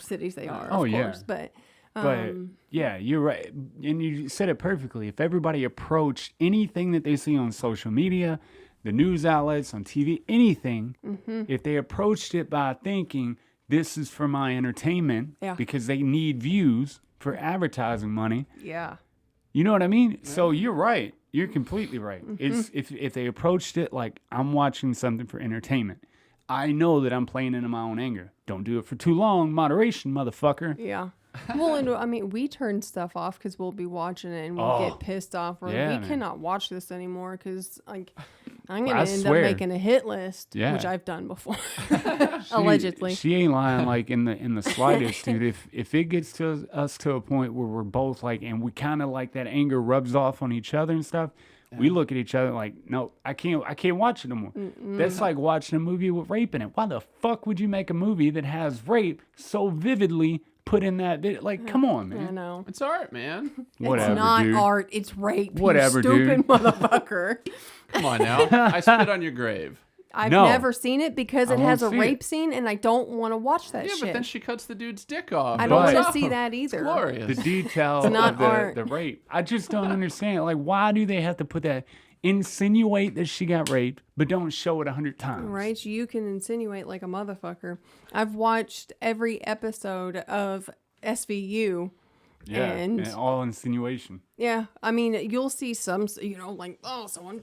cities they are, Oh, of yeah. course. But, But yeah, you're right. And you said it perfectly. If everybody approached anything that they see on social media, the news outlets, on TV, anything, if they approached it by thinking, this is for my entertainment, Yeah. because they need views for advertising money. yeah. You know what I mean? So you're right. You're completely right. It's if they approached it like, I'm watching something for entertainment, I know that I'm playing into my own anger. Don't do it for too long. Moderation, motherfucker. Yeah. Well, and I mean, we turn stuff off because we'll be watching it and we'll get pissed off. Or yeah, we man. cannot watch this anymore because I'm going I to end up swear. making a hit list, Yeah. which I've done before, allegedly. She ain't lying like in the slightest, dude. If it gets to us to a point where we're both like, and we kind of like that anger rubs off on each other and stuff, we look at each other like, no, I can't watch it no more. That's like watching a movie with rape in it. Why the fuck would you make a movie that has rape so vividly put in that video? Like, come on, I man. know. It's art, man. Whatever, It's not dude. art, it's rape. Whatever, you stupid dude. motherfucker. Come on now. I spit on your grave. I've No. never seen it because I it has a won't see rape it. scene and I don't want to watch that Yeah, shit. but then she cuts the dude's dick off. I don't But- want to see that either. Glorious. The detail It's not of art. the rape. I just don't understand. Like, why do they have to put that, insinuate that she got raped, but don't show it 100 times? Right? You can insinuate like a motherfucker. I've watched every episode of SVU. Yeah, And- and all insinuation. Yeah, I mean, you'll see some, like, oh, someone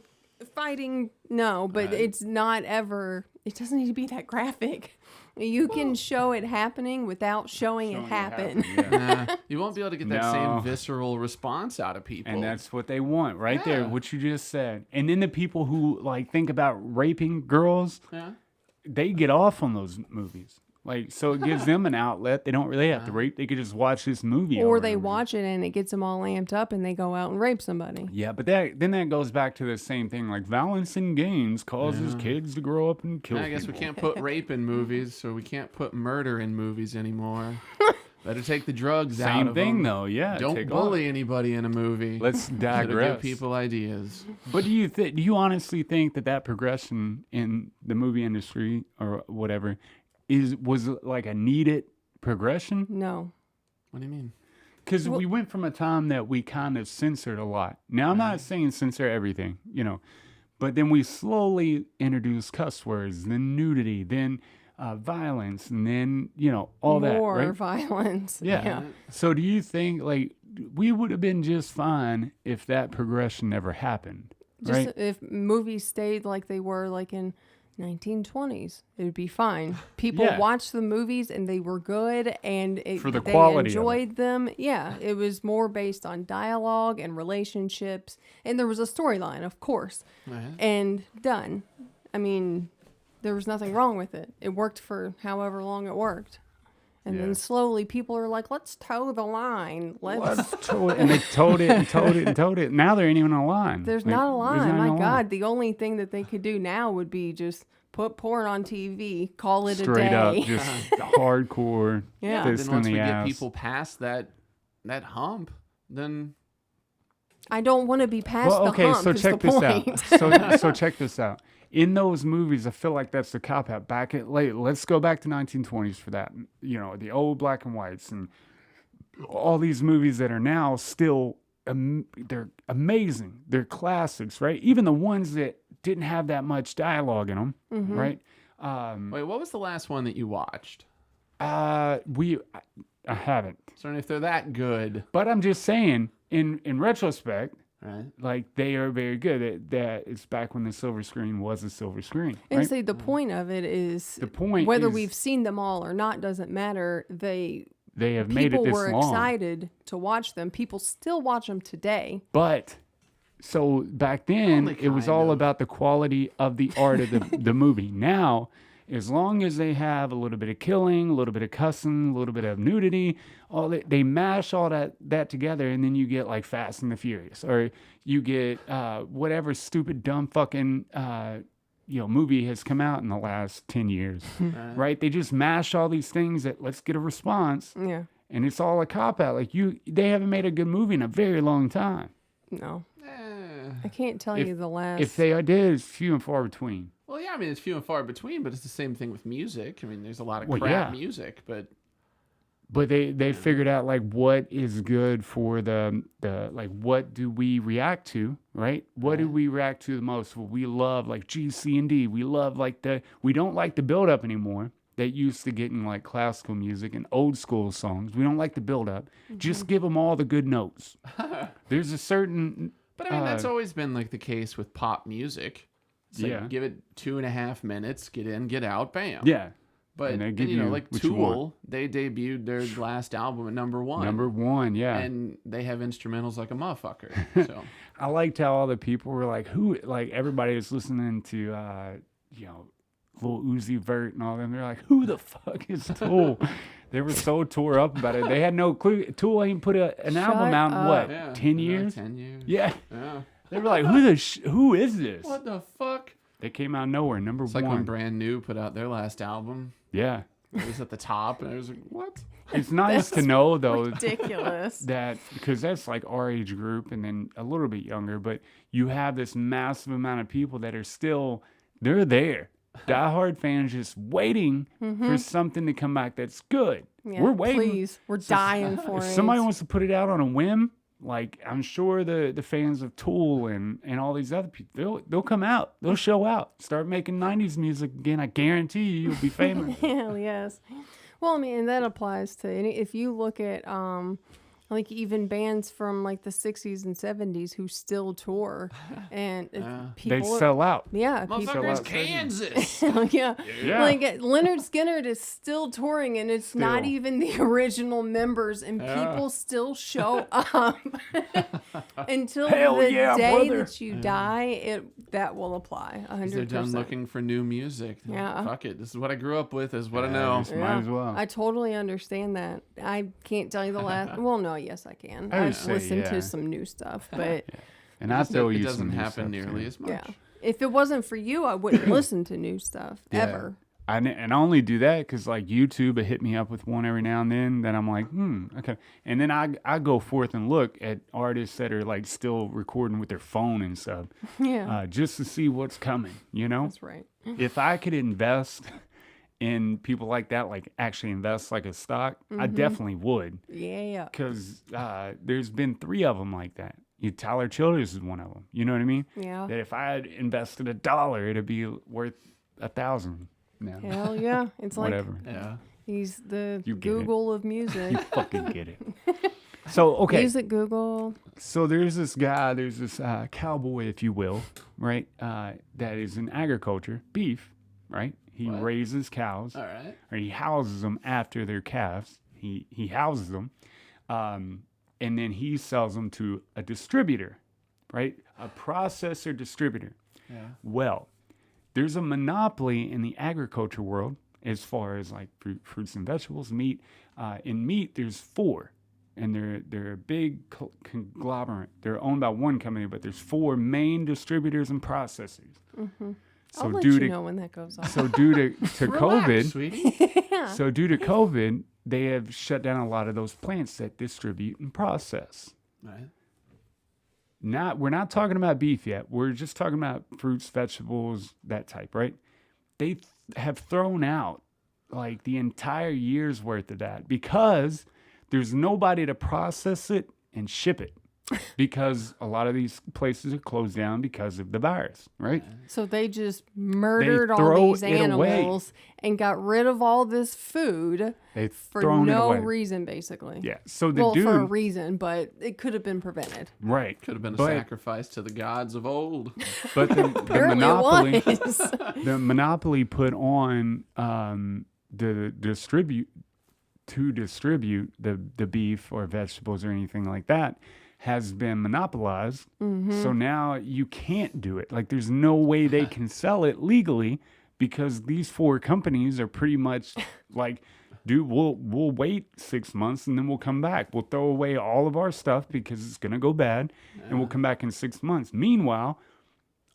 fighting. No, but Right. it's not ever, it doesn't need to be that graphic. You can show it happening without showing it happen. Yeah. You won't be able to get that No. same visceral response out of people. And that's what they want right there, Yeah. what you just said. And then the people who like think about raping girls, yeah. they get off on those movies. Like, so it gives them an outlet. They don't really have to rape. They could just watch this movie. Or over they and over. watch it and it gets them all amped up and they go out and rape somebody. Yeah, but then that goes back to the same thing. Like, violence in games causes kids to grow up and kill I guess we people. can't put rape in movies, so we can't put murder in movies anymore. Better take the drugs out Same of thing, them. though. Yeah. Don't take bully anybody in a movie. Let's Gotta digress. give people ideas. But do you honestly think that progression in the movie industry or whatever was like a needed progression? No. What do you mean? Because we went from a time that we kind of censored a lot. Now, I'm not saying censor everything, but then we slowly introduced cuss words, then nudity, then violence, and then, all that, More right? violence. Yeah. So do you think, like, we would have been just fine if that progression never happened, Just right? if movies stayed like they were like in 1920s, it would be fine. People Yeah. watched the movies and they were good and For the they quality of it. enjoyed them. Yeah, it was more based on dialogue and relationships. And there was a storyline, of course. Right. And done. I mean, there was nothing wrong with it. It worked for however long it worked. And Yeah. then slowly people are like, let's toe the line. Let's. And they told it and told it and told it. Now there ain't even a line. There's Like, not a there's line. not My even a God, the only thing that they could do now would be just put porn on TV, call it Straight a day. up, just hardcore Yeah. fist Then in once the we ass. get people past that hump, then I don't want to be past Well, okay, the hump. so is check the this point. out. So check this out. In those movies, I feel like that's the cop out. Let's go back to 1920s for that. The old black and whites and all these movies that are now still they're amazing. They're classics, right? Even the ones that didn't have that much dialogue in them, Mm-hmm. right? wait, what was the last one that you watched? I haven't, So if they're that good, but I'm just saying. In retrospect, right? like they are very good. That it's back when the silver screen was a silver screen. And Right? see, the point of it is The point whether is we've seen them all or not doesn't matter. they have made it People this were long. excited to watch them. People still watch them today. But so back then, Only it was kind all of. about the quality of the art of the movie. Now, as long as they have a little bit of killing, a little bit of cussing, a little bit of nudity, they mash all that together, and then you get like Fast and the Furious, or you get whatever stupid dumb fucking movie has come out in the last 10 years, right? They just mash all these things that let's get a response, Yeah. and it's all a cop out. Like they haven't made a good movie in a very long time. No. Eh. I can't tell If- you the last. If they did, it's few and far between. Well, yeah, I mean, it's few and far between, but it's the same thing with music. I mean, there's a lot of Well, crap yeah. music, but But they figured out like what is good for the like what do we react to, right? What do we react to the most? Well, we love like G, C, and D. We love we don't like the build up anymore. That used to getting like classical music and old school songs. We don't like the build up. Just give them all the good notes. There's a certain But I mean, that's always been like the case with pop music. It's like, Yeah. give it 2.5 minutes, get in, get out, bam. yeah. But And they and, give you know, you like what you want. Tool, they debuted their last album at number one. Number one, yeah. And they have instrumentals like a motherfucker. So I liked how all the people were like, everybody was listening to, Lil Uzi Vert and all them. They're like, who the fuck is Tool? They were so tore up about it. They had no clue. Tool ain't put an album out in up. what, yeah, 10 yeah, years? 10 years. Yeah. Yeah. They were like, who is this? What the fuck? They came out of nowhere, number It's like one. when Brand New put out their last album. Yeah. It was at the top, and I was like, what? It's nice to know, though, ridiculous. that because that's like our age group and then a little bit younger, but you have this massive amount of people that are still, they're there. Diehard fans just waiting for something to come back that's good. Yeah, We're waiting. Please, we're dying for If it. somebody wants to put it out on a whim, like I'm sure the fans of Tool and all these other people, they'll come out. They'll show out. Start making 90s music again. I guarantee you'll be famous. Hell yes. Well, I mean, and that applies to if you look at Like even bands from like the 60s and 70s who still tour, and They sell out. Yeah, Motherfucker, it's out Kansas. yeah. Yeah. Like Leonard Skinner is still touring, and it's not Still. even the original members, and Yeah. people still show up until Hell the yeah, day brother. that you die. That will apply 100%. They're done looking for new music. Yeah. Fuck it. This is what I grew up with. Is what I Yeah, know. just might as well. I totally understand that. I can't tell you the last. Well, no, yes, I can. I would I've say, listened yeah. to some new stuff, but And I throw It you doesn't some new happen stuff, nearly too. as much. yeah. If it wasn't for you, I wouldn't listen to new stuff ever. And I only do that because like YouTube will hit me up with one every now and then that I'm like, okay. And then I go forth and look at artists that are like still recording with their phone and stuff, Yeah, just to see what's coming, you know? that's right. If I could invest in people like that, like actually invest like a stock, I definitely would. Yeah. Because there's been 3 of them like that. Tyler Childers is one of them. You know what I mean? Yeah. That if I had invested $1, it'd be worth 1,000 now. Hell yeah. It's like Whatever. Yeah. he's the You get it. Google of music. You fucking get it. So, okay. Music Google. So there's this guy, there's this cowboy, if you will, right? That is in agriculture, beef, right? He What? raises cows, All right. or he houses them after their calves. He houses them, and then he sells them to a distributor, right? A processor distributor. Yeah. Well, there's a monopoly in the agriculture world as far as like fruits and vegetables, meat. In meat, there's 4, and they're a big conglomerate. They're owned by one company, but there's 4 main distributors and processors. I'll let due you to know when that goes off. so due to Relax, COVID, sweetie. so due to COVID, they have shut down a lot of those plants that distribute and process. Right. We're not talking about beef yet. We're just talking about fruits, vegetables, that type, right? They have thrown out like the entire year's worth of that because there's nobody to process it and ship it because a lot of these places are closed down because of the virus, right? So they just murdered throw all these it away. animals and got rid of all this food They've for thrown it no away. reasson, basically. Yeah. So the Well, dude, for a reason, but it could have been prevented. right? Could have been a But- sacrifice to the gods of old. But the Apparently monopoly, it was. the monopoly put on the distribute the beef or vegetables or anything like that has been monopolized. So now you can't do it. Like there's no way they can sell it legally because these 4 companies are pretty much like, dude, we'll wait 6 months and then we'll come back. We'll throw away all of our stuff because it's gonna go bad, and we'll come back in 6 months. Meanwhile,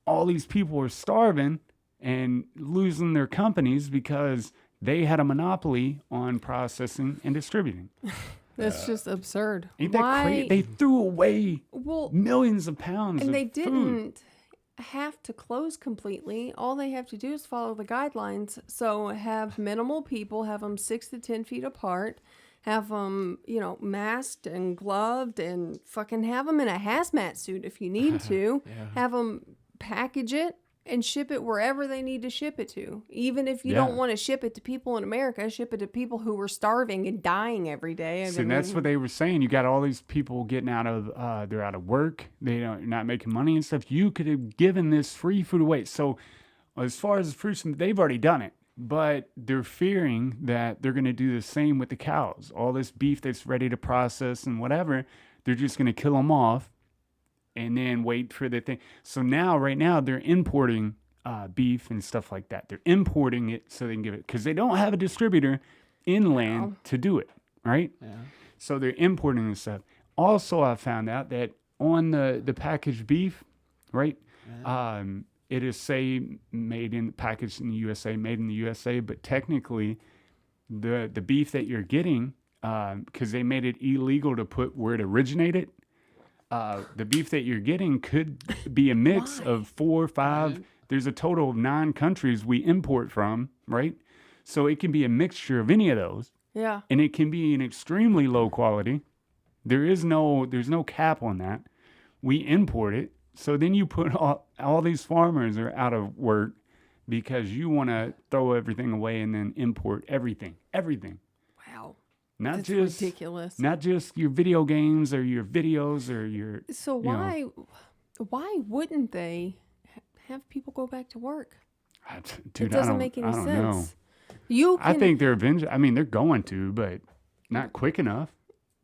all these people are starving and losing their companies because they had a monopoly on processing and distributing. That's just absurd. Ain't that crazy? They threw away Well, millions of pounds and of they food. didn't have to close completely. All they have to do is follow the guidelines. So have minimal people, have them 6 to 10 feet apart, have them, masked and gloved, and fucking have them in a hazmat suit if you need to. Have them package it and ship it wherever they need to ship it to. Even if you don't want to ship it to people in America, ship it to people who were starving and dying every day. See, that's what they were saying. You got all these people getting out of, they're out of work. They're not making money and stuff. You could have given this free food away. So as far as the fruits, they've already done it. But they're fearing that they're going to do the same with the cows. All this beef that's ready to process and whatever, they're just going to kill them off and then wait for the thing. So right now, they're importing beef and stuff like that. They're importing it so they can give it, because they don't have a distributor inland to do it, right? Yeah. So they're importing this stuff. Also, I found out that on the packaged beef, right, it is packaged in the USA, made in the USA, but technically the beef that you're getting, because they made it illegal to put where it originated, the beef that you're getting could be a mix of 4 or 5. There's a total of 9 countries we import from, right? So it can be a mixture of any of those. Yeah. And it can be an extremely low quality. There's no cap on that. We import it. So then you put all these farmers are out of work because you want to throw everything away and then import everything. Wow. Not That's just ridiculous. Not just your video games or your videos or your. So why wouldn't they have people go back to work? Dude, It doesn't I make any don't sense. know. I think they're eventually. I mean, they're going to, but not quick enough.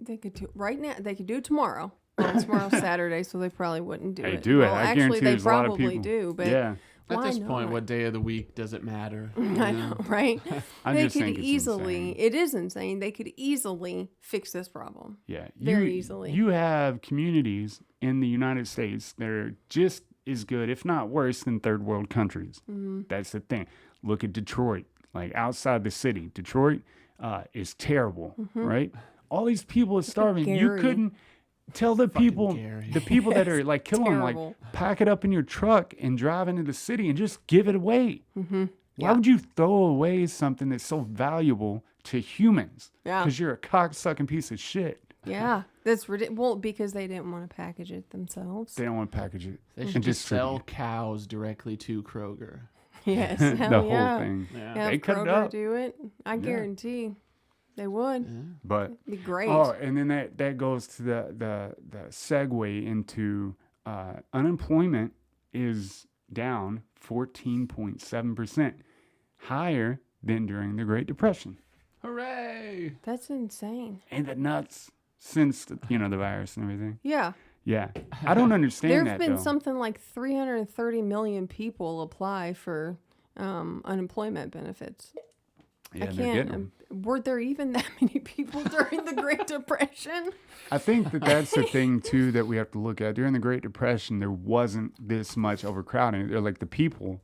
They could do right now. They could do it tomorrow. Well, tomorrow's Saturday, so they probably wouldn't do They it. do it. Well, I actually, guarantee they there's a lot of probably people. do. But Yeah. At why this point, not? what day of the week does it matter? I know, right? I They just could think it's easily. insane. It is insane. They could easily fix this problem. Yeah, Very easily. You have communities in the United States that are just as good, if not worse, than third world countries. Mm-hmm. That's the thing. Look at Detroit, like outside the city. Detroit is terrible, right? All these people are starving. You Gary. couldn't tell the people, Gary. that are like killing them, like terrible. pack it up in your truck and drive into the city and just give it away. Why Yeah. would you throw away something that's so valuable to humans? Yeah. Because you're a cocksucking piece of shit. Yeah, that's ridiculous. Well, because they didn't want to package it themselves. They don't want to package it. They should and just sell distribute cows directly to Kroger. Yes, it. hell the yeah. whole thing. Yeah. Yeah, They if cut it Kroger up. do it, I guarantee they would. But It'd be great. and then that goes to the segue into unemployment is down 14.7%, higher than during the Great Depression. Hooray! That's insane. Ain't that nuts? Since the virus and everything. Yeah. Yeah, I don't understand There that have been though. something like 330 million people apply for unemployment benefits. Yeah, I they're can't. getting 'em. Were there even that many people during the Great Depression? I think that's the thing too that we have to look at. During the Great Depression, there wasn't this much overcrowding. They're like the people,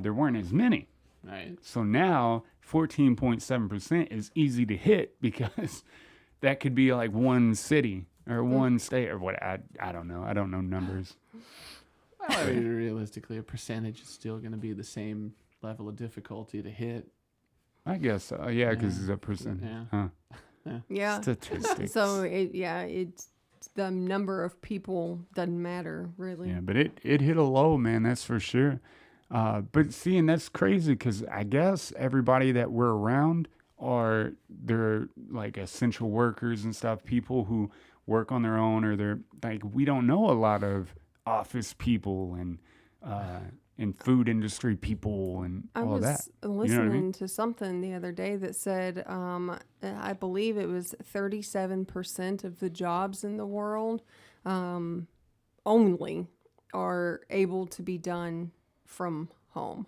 there weren't as many. Right. So now 14.7% is easy to hit because that could be like one city or one state or what. I don't know. I don't know numbers. Well, I mean, realistically, a percentage is still going to be the same level of difficulty to hit. I guess so. Yeah, because it's a percent. Yeah. Huh. Yeah. Statistics. So it's the number of people doesn't matter really. Yeah, but it hit a low, man. That's for sure. But see, and that's crazy because I guess everybody that we're around they're like essential workers and stuff. People who work on their own, or they're like, we don't know a lot of office people and food industry people and I all was that. listening what I mean? to something the other day that said, I believe it was 37% of the jobs in the world only are able to be done from home.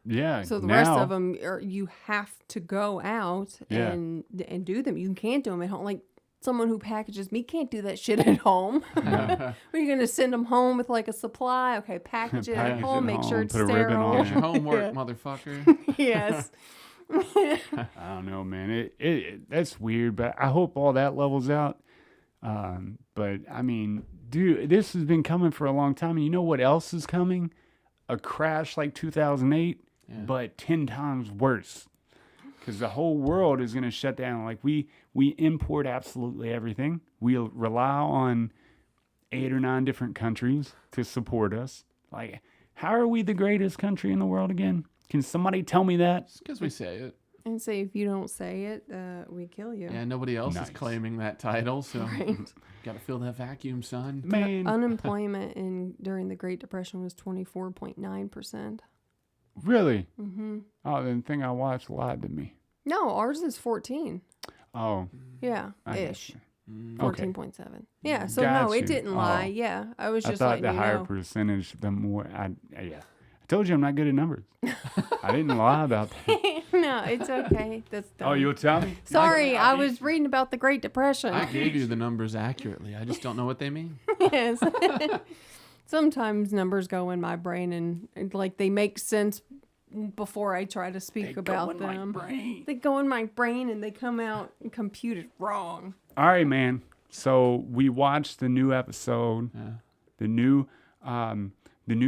Yeah. So the now, rest of them, you have to go out Yeah. and do them. You can't do them at home. Like someone who packages meat can't do that shit at home. Are you going to send them home with like a supply? Okay, package it Package at it home. Make home, sure it's put a ribbon sterile. on Get your homework, motherfucker. Yes. I don't know, man. That's weird, but I hope all that levels out. But I mean, dude, this has been coming for a long time. And you know what else is coming? A crash like 2008, but 10 times worse. Because the whole world is going to shut down. Like we import absolutely everything. We rely on 8 or 9 different countries to support us. Like, how are we the greatest country in the world again? Can somebody tell me that? Because we say it. And say if you don't say it, we kill you. Yeah, nobody else Nice. is claiming that title, so Right. got to fill that vacuum, son. Man, Unemployment during the Great Depression was 24.9%. really? Mm-hmm. Oh, the thing I watched lied to me. No, ours is 14. Oh, Yeah, I ish. gotcha. 14.7. Yeah, so no, Got it you. didn't lie. Yeah, I was I just thought letting the you higher know. percentage, the more. I told you I'm not good at numbers. I didn't lie about that. No, it's okay. That's Oh, dumb. you'll tell me? Sorry, I was reading about the Great Depression. I gave you the numbers accurately. I just don't know what they mean. Yes. Sometimes numbers go in my brain and like they make sense before I try to speak about them. They go in my brain and they come out computed wrong. All right, man. So we watched the new episode, the new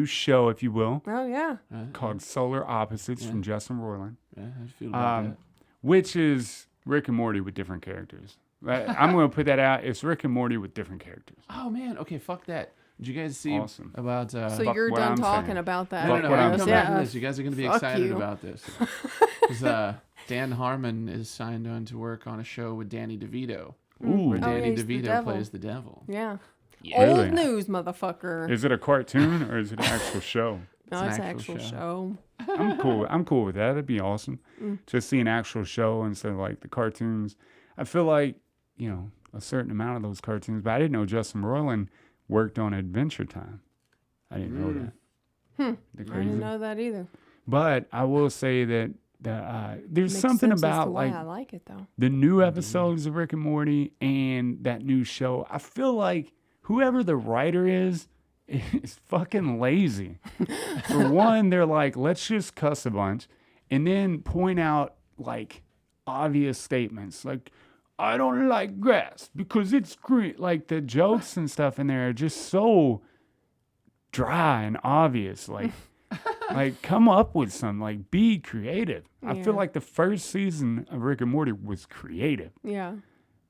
show, if you will, Oh yeah. called Solar Opposites from Justin Roiland, Yeah, I feel about that. which is Rick and Morty with different characters. I'm going to put that out. It's Rick and Morty with different characters. Oh, man. Okay, fuck that. Did you guys see Awesome. about... So Fuck you're what done I'm talking saying. about that. No, Fuck no, what no. I'm I'm saying. coming back to this. You guys are going to be Fuck excited you. about this. 'Cause, Dan Harmon is signed on to work on a show with Danny DeVito. Ooh. Where Danny he's the DeVito devil. plays the devil. Yeah. Really? Old news, motherfucker. Is it a cartoon or is it an actual show? No, an it's an actual actual show. show. I'm cool with that. That'd be awesome. Just see an actual show instead of like the cartoons. I feel like, a certain amount of those cartoons, but I didn't know Justin Roiland worked on Adventure Time. I didn't know that. The I crazy. didn't know that either. But I will say that there's Makes something sense as to about why like I like it though. the new episodes of Rick and Morty and that new show. I feel like whoever the writer is fucking lazy. For one, they're like, let's just cuss a bunch and then point out like obvious statements like, I don't like grass because it's green. Like the jokes and stuff in there are just so dry and obvious. Like, come up with some, like, be creative. I feel Yeah. like the first season of Rick and Morty was creative. Yeah.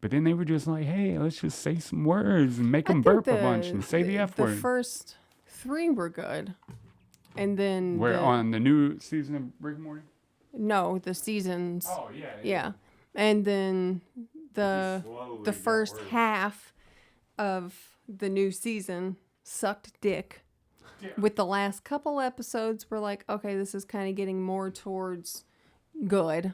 But then they were just like, hey, let's just say some words and make I them think burp a bunch and say the F The word. first 3 were good. And then Where on the new season of Rick and Morty? no, the seasons. Oh, yeah. Yeah. And then the first half of the new season sucked dick. Yeah. With the last couple episodes, we're like, okay, this is kind of getting more towards good.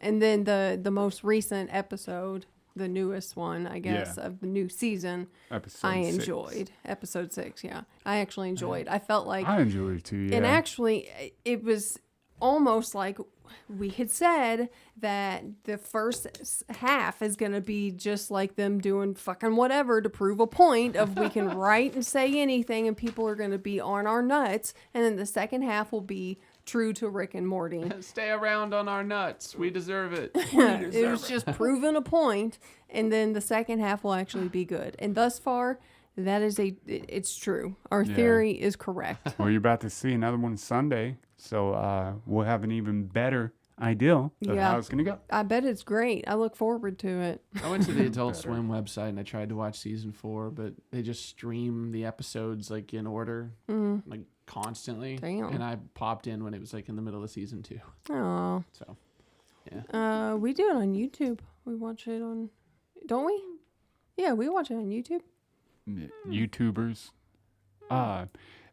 And then the most recent episode, the newest one, I guess, of the new season, Episode I 6. enjoyed. Episode 6, yeah. I actually enjoyed. I felt like, I enjoyed it too, yeah. and actually, it was almost like we had said that the first half is going to be just like them doing fucking whatever to prove a point of we can write and say anything and people are going to be on our nuts. And then the second half will be true to Rick and Morty. Stay around on our nuts. We deserve it. It was just proving a point, and then the second half will actually be good. And thus far, that is it's true. Our theory is correct. Well, you're about to see another one Sunday, so we'll have an even better idea of Yeah. how it's going to go. I bet it's great. I look forward to it. I went to the Adult Swim website and I tried to watch season 4, but they just stream the episodes like in order, like constantly. Damn. And I popped in when it was like in the middle of season 2. Oh. So, yeah. We do it on YouTube. We watch it on, don't we? Yeah, we watch it on YouTube. YouTubers.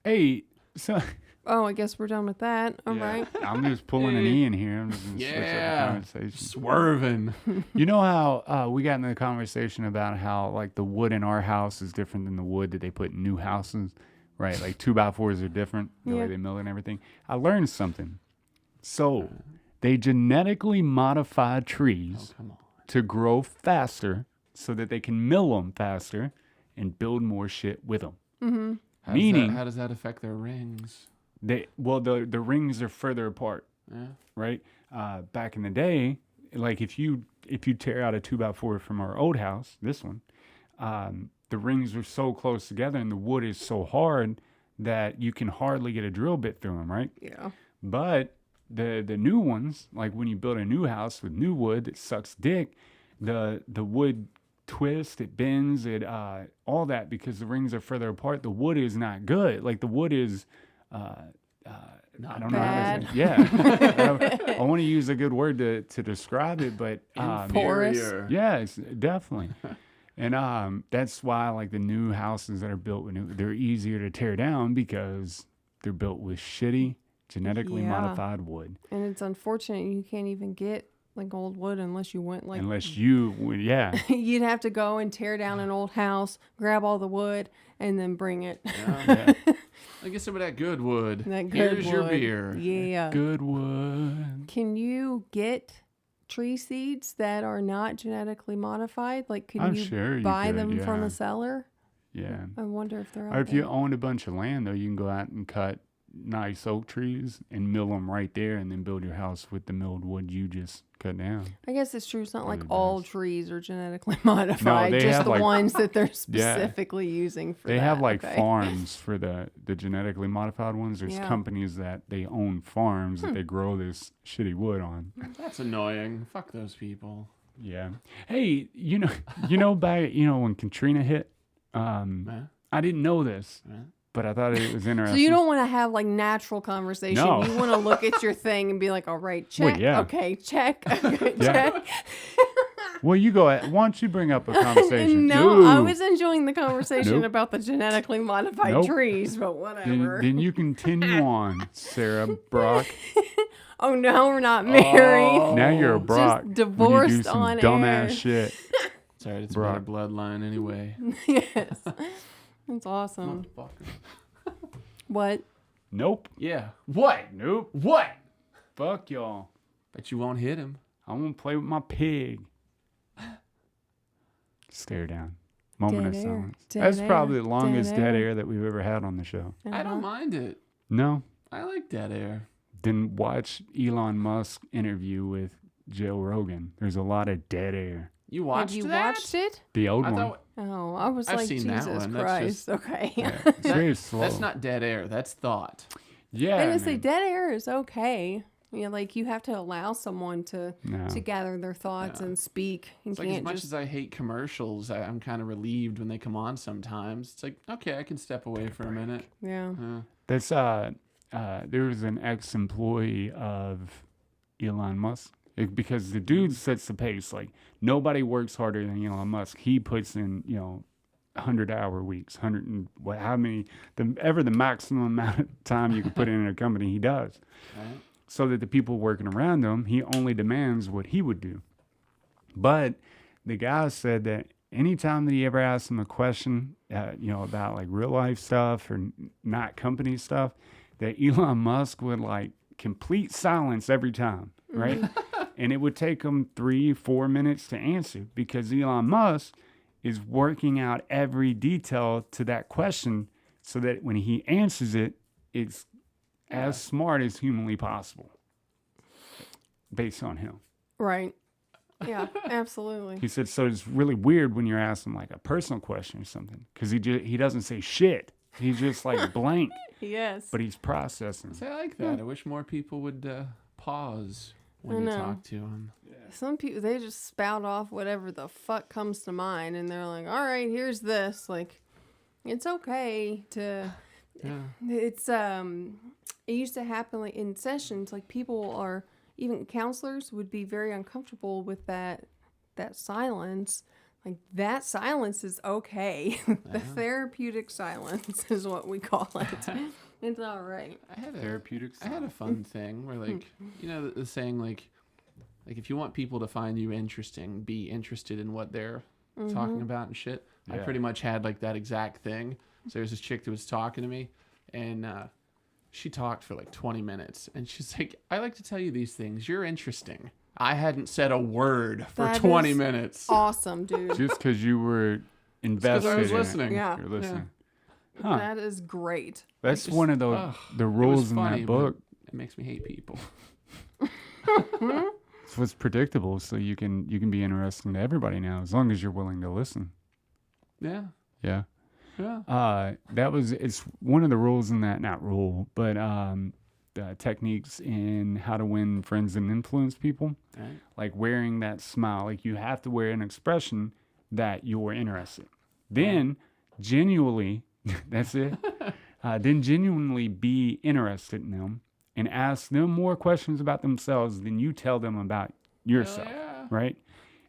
Hey, so Oh, I guess we're done with that. All right. I'm just pulling an E in here. I'm just gonna switch up the Yeah. conversation. Swerving. You know how we got into the conversation about how like the wood in our house is different than the wood that they put in new houses, right? Like 2x4s are different, the Yeah. way they mill it and everything. I learned something. So they genetically modified trees Come on. to grow faster so that they can mill them faster and build more shit with them. Meaning, How does that affect their rings? the rings are further apart, Yeah. right? Back in the day, like if you tear out a 2x4 from our old house, this one, the rings are so close together and the wood is so hard that you can hardly get a drill bit through them, right? Yeah. But the new ones, like when you build a new house with new wood that sucks dick, the wood twists, it bends, it all that because the rings are further apart. The wood is not good. Like the wood is I don't know how to say. Yeah, I want to use a good word to describe it, but Porous. Inferior. yeah, it's definitely. And that's why like the new houses that are built with they're easier to tear down because they're built with shitty genetically Yeah. modified wood. And it's unfortunate you can't even get like old wood unless you went like Unless you would, yeah. you'd have to go and tear down an old house, grab all the wood, and then bring it. Yeah. I get some of that good wood. That good Here's your wood. beer. Yeah. Good wood. Can you get tree seeds that are not genetically modified? Like, can I'm you sure you buy could, them from yeah. a seller? Yeah. I wonder if they're Or out if you there. owned a bunch of land, though, you can go out and cut nice oak trees and mill them right there and then build your house with the milled wood you just cut down. I guess it's true. It's not like Really all nice. trees are genetically modified. they just have, the like- ones that they're specifically using for They that. have like Okay. farms for the genetically modified ones. There's Yeah. companies that they own farms that they grow this shitty wood on. That's annoying. Fuck those people. Yeah. Hey, back when Katrina hit, Yeah. I didn't know this, Yeah. but I thought it was interesting. So you don't want to have like natural conversation. No. You want to look at your thing and be like, all right, check. yeah. Okay, check. Okay, Yeah. check. Well, you go ahead. Why don't you bring up a conversation? No, I Dude. was enjoying the conversation Nope. about the genetically modified Nope. trees, but whatever. Then you continue on, Sarah Brock. Oh, no, we're not married. Now you're a Brock. divorced when you do some on dumbass air. shit. It's alright, it's Brock. about a bloodline anyway. Yes. That's awesome. Motherfucker. What? Nope. Yeah. What? Nope. What? Fuck y'all. Bet you won't hit him. I want to play with my pig. Stare down. Moment of Dead air. silence. Dead That's air. probably the longest Dead dead air. air that we've ever had on the show. I don't mind it. No. I like dead air. Then watch Elon Musk interview with Joe Rogan. There's a lot of dead air. You watched Have you that? watched it? The old I one. thought Oh, I was I've like, seen that Jesus one. That's Christ. just- Okay. Yeah, it's very slow. that's not dead air. That's thought. Yeah. I just say man. dead air is okay. You know, like you have to allow someone to No. gather their thoughts Yeah. and speak. You It's like as can't much just. as I hate commercials, I'm kind of relieved when they come on sometimes. It's like, okay, I can step away for a minute. Yeah. That's there was an ex-employee of Elon Musk because the dude sets the pace. Like nobody works harder than Elon Musk. He puts in 100-hour weeks, 100 and what? How many? The maximum amount of time you can put in a company, he does. Right? So that the people working around him, he only demands what he would do. But the guy said that anytime that he ever asked him a question, about like real life stuff or not company stuff, that Elon Musk would like complete silence every time, right? And it would take him 3-4 minutes to answer because Elon Musk is working out every detail to that question so that when he answers it, it's as smart as humanly possible based on him. Right. Yeah, absolutely. He said, so it's really weird when you're asking like a personal question or something because he doesn't say shit. He's just like blank, Yes. but he's processing. So I like that. I wish more people would pause when you know. talk to them. Some people, they just spout off whatever the fuck comes to mind and they're like, all right, here's this. Like, it's okay to. Yeah. It's it used to happen like in sessions, like people are, even counselors would be very uncomfortable with that silence. Like that silence is okay. The therapeutic silence is what we call it. It's all right. I had Therapeutics. I had a fun thing where like the saying like if you want people to find you interesting, be interested in what they're talking about and shit. I Yeah. pretty much had like that exact thing. So there's this chick that was talking to me and she talked for like 20 minutes and she's like, I like to tell you these things. You're interesting. I hadn't said a word for That 20 is minutes. Awesome, dude. Just because you were invested I was in listening. it. Yeah. You're listening. Huh. That is great. That's just- one of the ugh, the It was rules in funny, that but book. It makes me hate people. It's what's predictable, so you can be interesting to everybody now, as long as you're willing to listen. Yeah. Yeah. Yeah. It's one of the rules in that, not rule, but techniques in how to win friends and influence people. Right. Like wearing that smile, like you have to wear an expression that you're interested. Then genuinely, that's it. Then genuinely be interested in them and ask them more questions about themselves than you tell them about yourself, yeah. right?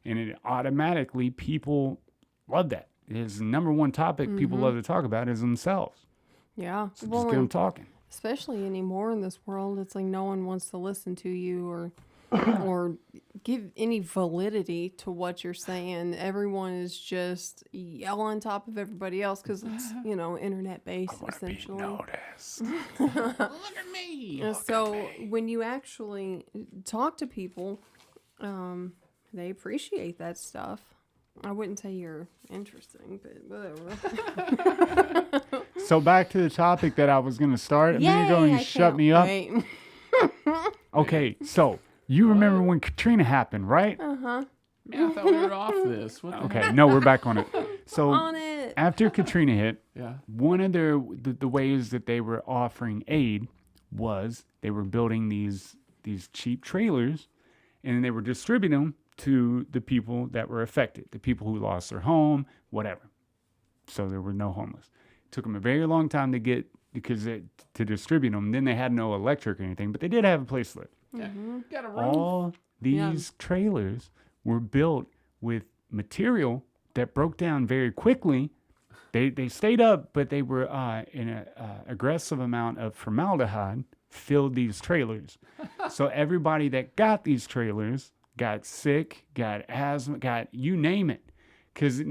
And it automatically, people love that. It's the number one topic people love to talk about is themselves. Yeah. So Well, just get them and talking. especially anymore in this world, it's like no one wants to listen to you or give any validity to what you're saying. Everyone is just yell on top of everybody else because it's, internet based essentially. Notice. Look at me. So when you actually talk to people, they appreciate that stuff. I wouldn't say you're interesting, but whatever. So back to the topic that I was going to start a minute ago and you shut me up. Wait. Okay, so you remember when Katrina happened, right? Uh-huh. Man, I thought we were off this. What the Okay, no, we're back on it. So On it. after Katrina hit, Yeah. one of the ways that they were offering aid was they were building these cheap trailers and they were distributing them to the people that were affected, the people who lost their home, whatever. So there were no homeless. Took them a very long time to get to distribute them. Then they had no electric or anything, but they did have a place to live. Yeah. Got a room. All these trailers were built with material that broke down very quickly. They stayed up, but they were in an aggressive amount of formaldehyde filled these trailers. So everybody that got these trailers got sick, got asthma, got you name it. Because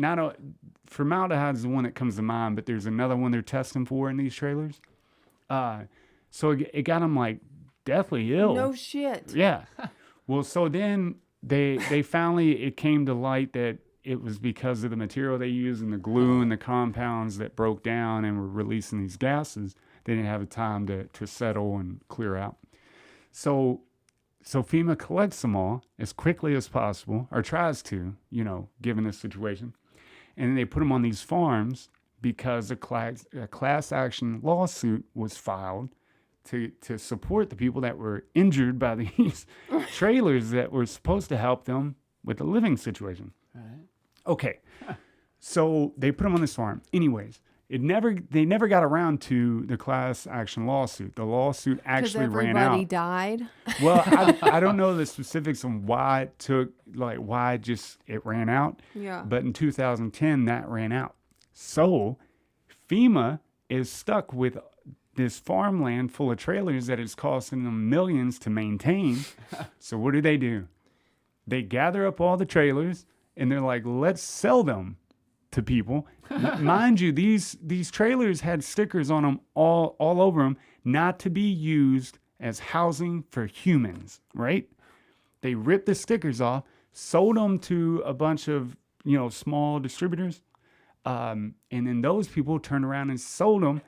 formaldehyde is the one that comes to mind, but there's another one they're testing for in these trailers. So it got them like deathly ill. No shit. Yeah. Well, so then they finally, it came to light that it was because of the material they used and the glue and the compounds that broke down and were releasing these gases. They didn't have the time to settle and clear out. So FEMA collects them all as quickly as possible, or tries to, given this situation. And then they put them on these farms because a class action lawsuit was filed to support the people that were injured by these trailers that were supposed to help them with the living situation. Right. Okay. So they put them on this farm. Anyways, they never got around to the class action lawsuit. The lawsuit actually ran out. Everybody died. Well, I don't know the specifics on why it ran out. Yeah. But in 2010, that ran out. So FEMA is stuck with this farmland full of trailers that is costing them millions to maintain. So what do? They gather up all the trailers and they're like, let's sell them to people. Mind you, these trailers had stickers on them all over them, not to be used as housing for humans, right? They ripped the stickers off, sold them to a bunch of, small distributors. And then those people turned around and sold them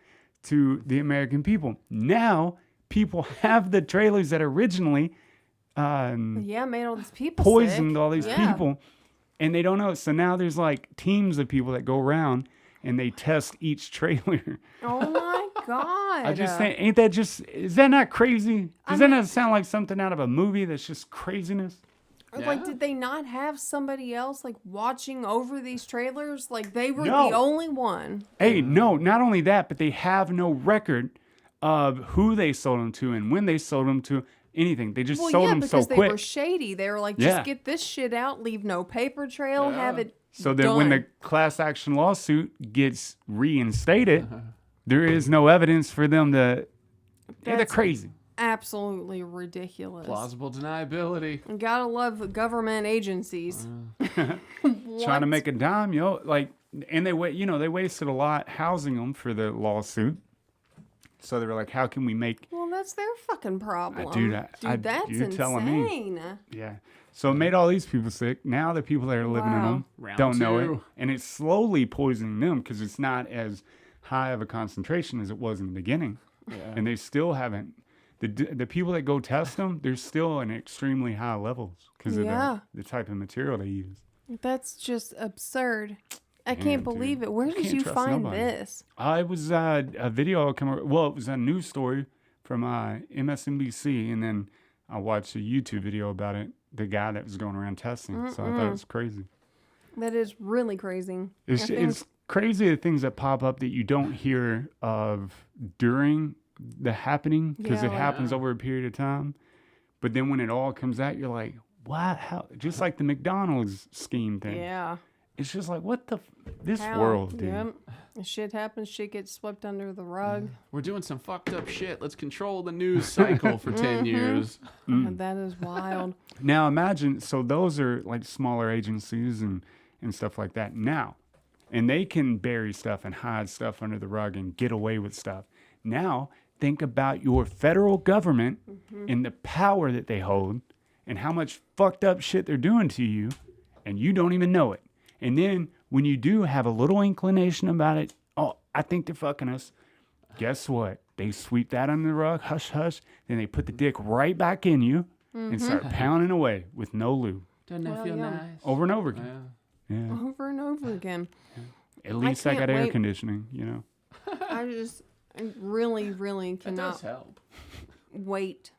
to the American people. Now, people have the trailers that originally made all these people poisoned sick. all these people. And they don't know. So now there's like teams of people that go around and they test each trailer. Oh my God. I just think, is that not crazy? Does that not sound like something out of a movie that's just craziness? Like, did they not have somebody else like watching over these trailers? Like they were No. the only one. Hey, no, not only that, but they have no record of who they sold them to and when they sold them to. Anything. They just sold them so quick. Because they were shady. They were like, just get this shit out, leave no paper trail, have it so that done. when the class action lawsuit gets reinstated, there is no evidence for them to... They're crazy. Absolutely ridiculous. Plausible deniability. You gotta love the government agencies. Trying to make a dime, and they wasted a lot housing them for the lawsuit. So they were like, how can we make... Well, that's their fucking problem. Dude, that's you're insane. telling me. Yeah. So it made all these people sick. Now the people that are living in them don't know it. And it's slowly poisoning them because it's not as high of a concentration as it was in the beginning. Yeah. And they still haven't... The people that go test them, they're still in extremely high levels because of the type of material they use. That's just absurd. I can't believe it. Where did you find this? It was a video. It was a news story from MSNBC, and then I watched a YouTube video about it. The guy that was going around testing. So I thought it was crazy. That is really crazy. It's crazy the things that pop up that you don't hear of during the happening because it happens over a period of time. But then when it all comes out, you're like, what? How? Just like the McDonald's scheme thing. Yeah. It's just like, what the... This world, dude. Yep. Shit happens. Shit gets swept under the rug. We're doing some fucked up shit. Let's control the news cycle for 10 years. That is wild. Now imagine, so those are like smaller agencies and stuff like that now. And they can bury stuff and hide stuff under the rug and get away with stuff. Now, think about your federal government and the power that they hold and how much fucked up shit they're doing to you and you don't even know it. And then when you do have a little inclination about it, I think they're fucking us. Guess what? They sweep that under the rug, hush, hush. Then they put the dick right back in you and start pounding away with no lube. Doesn't that feel nice? Over and over again. Yeah. Over and over again. At least I got air conditioning, I really, really That cannot does help. wait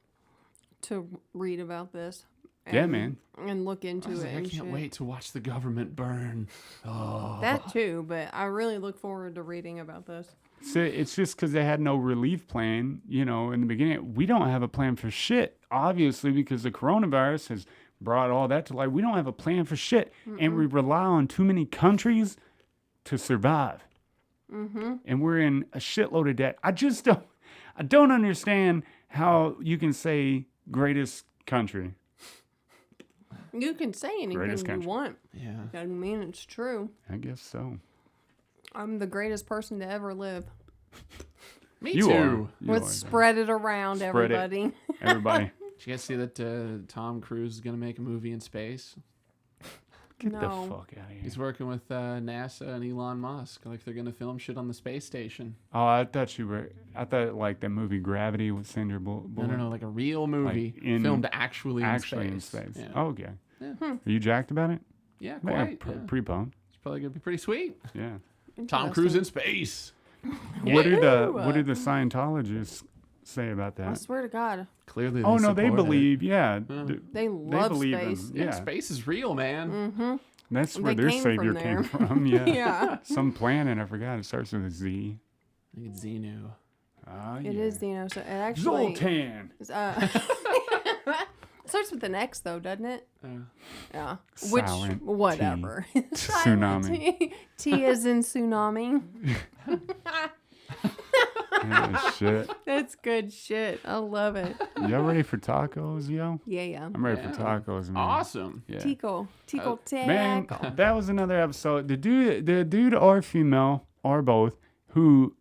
to read about this. Yeah, and- man. And look into I was it. like, I and can't shit. wait to watch the government burn. Oh, That too, but I really look forward to reading about this. So it's just because they had no relief plan, you know, in the beginning. We don't have a plan for shit, obviously, because the coronavirus has brought all that to light. We don't have a plan for shit, and we rely on too many countries to survive. And we're in a shitload of debt. I don't understand how you can say greatest country. You can say anything Greatest you country. want. yeah. Doesn't mean it's true. I guess so. I'm the greatest person to ever live. Me You too. are. You Let's are. spread it around, Spread it. everybody. Everybody, Did you guys see that Tom Cruise is gonna make a movie in space? get the No. fuck out of here. He's working with NASA and Elon Musk. Like they're gonna film shit on the space station. Oh, I thought like that movie Gravity with Sandra Bullock. No, like a real movie in- filmed actually Actually in in space. space. Yeah. Oh, okay. Yeah. Are you jacked about it? Yeah, Yeah, quite. Yeah. pretty pumped. It's probably gonna be pretty sweet. Yeah. Tom Cruise in space. What do the Woo! Scientologists say about I that? swear to God, Clearly, Oh no, they support it. believe. Yeah, they love believe space. in. Yeah, Space is real, man. that's where They their came savior from came there. from. Yeah. Yeah. Some planet I forgot. It starts with a Z. I think it's Xenu. Ah, It yeah. is Dino. So it actually Zoltan. it starts with an X though, doesn't it? Yeah. Silent Which whatever. Tsunami. T is in tsunami. Yeah, shit. That's good shit. I love it. Y'all ready for tacos, yo? Yeah. I'm ready Yeah. for tacos, man. Awesome. Yeah. Tiko Man, taco. that was another episode. The dude or female or both who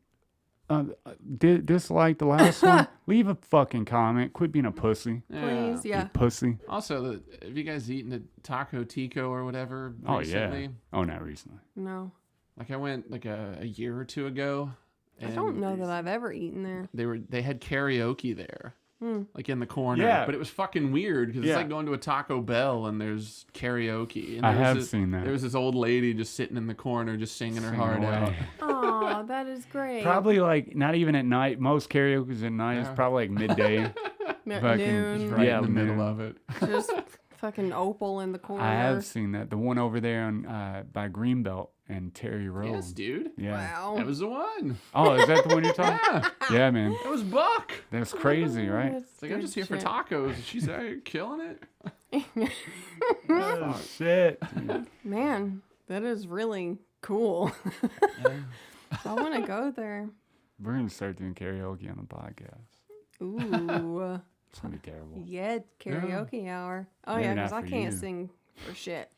disliked the last one, leave a fucking comment. Quit being a pussy. Please, You yeah. pussy. Also, have you guys eaten a taco Tiko or whatever Oh recently? yeah. Oh, not recently. No. Like I went like a year or two ago. I don't know that I've ever eaten there. They had karaoke there, like in the corner. Yeah. But it was fucking weird because Yeah. it's like going to a Taco Bell and there's karaoke. And I there was have this- seen that. There was this old lady just sitting in the corner, just singing her Sing heart away. out. Oh, that is great. Probably like not even at night. Most karaoke's at night. It's Yeah. probably like midday. Fucking- Noon. Right Yeah, in the middle noon. of it. Just fucking opal in the corner. I have seen that. The one over there on by Greenbelt and Terry Road. Yes, dude. Yeah. Wow. That was the one. Oh, is that the one you're talking? Yeah, Yeah, man. it was Buck. That's crazy, right? That's It's like I'm good just here for shit. tacos. She's there killing it. Oh, shit. Man, that is really cool. I want to go there. We're gonna start doing karaoke on the podcast. Ooh. It's gonna be terrible. Yeah, karaoke hour. Oh, Maybe yeah, not because I for can't you. sing for shit.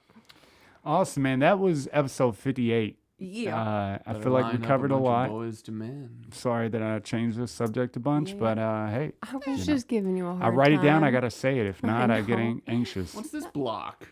Awesome, man. That was episode 58. Yeah. I feel like we covered a lot. Boys to men. Sorry that I changed the subject a bunch, Yeah. but hey, I was just giving you a hard I write it down. I time. gotta say it. If not, I get know. anxious. What's this block?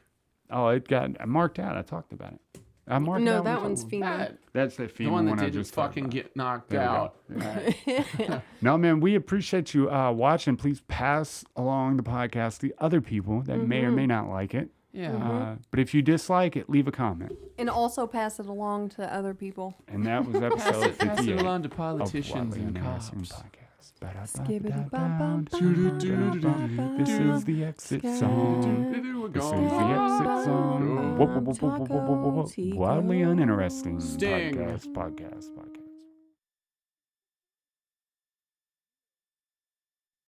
Oh, it got marked out. I talked about it. I marked No, out that one. one's FEMA. That, That's the the FEMA one that one I didn't just talked fucking about. get knocked There we go. out. Right. No, man, we appreciate you watching. Please pass along the podcast to other people that may or may not like it. Yeah. But if you dislike it, leave a comment. And also pass it along to other people. And that was episode Pass it 58 along to of politicians Wildly and Uninteresting cops. Podcast. Skibbity-bum-bum-bum. This is the exit song. This is the exit song. Wildly Uninteresting Sting. Podcast.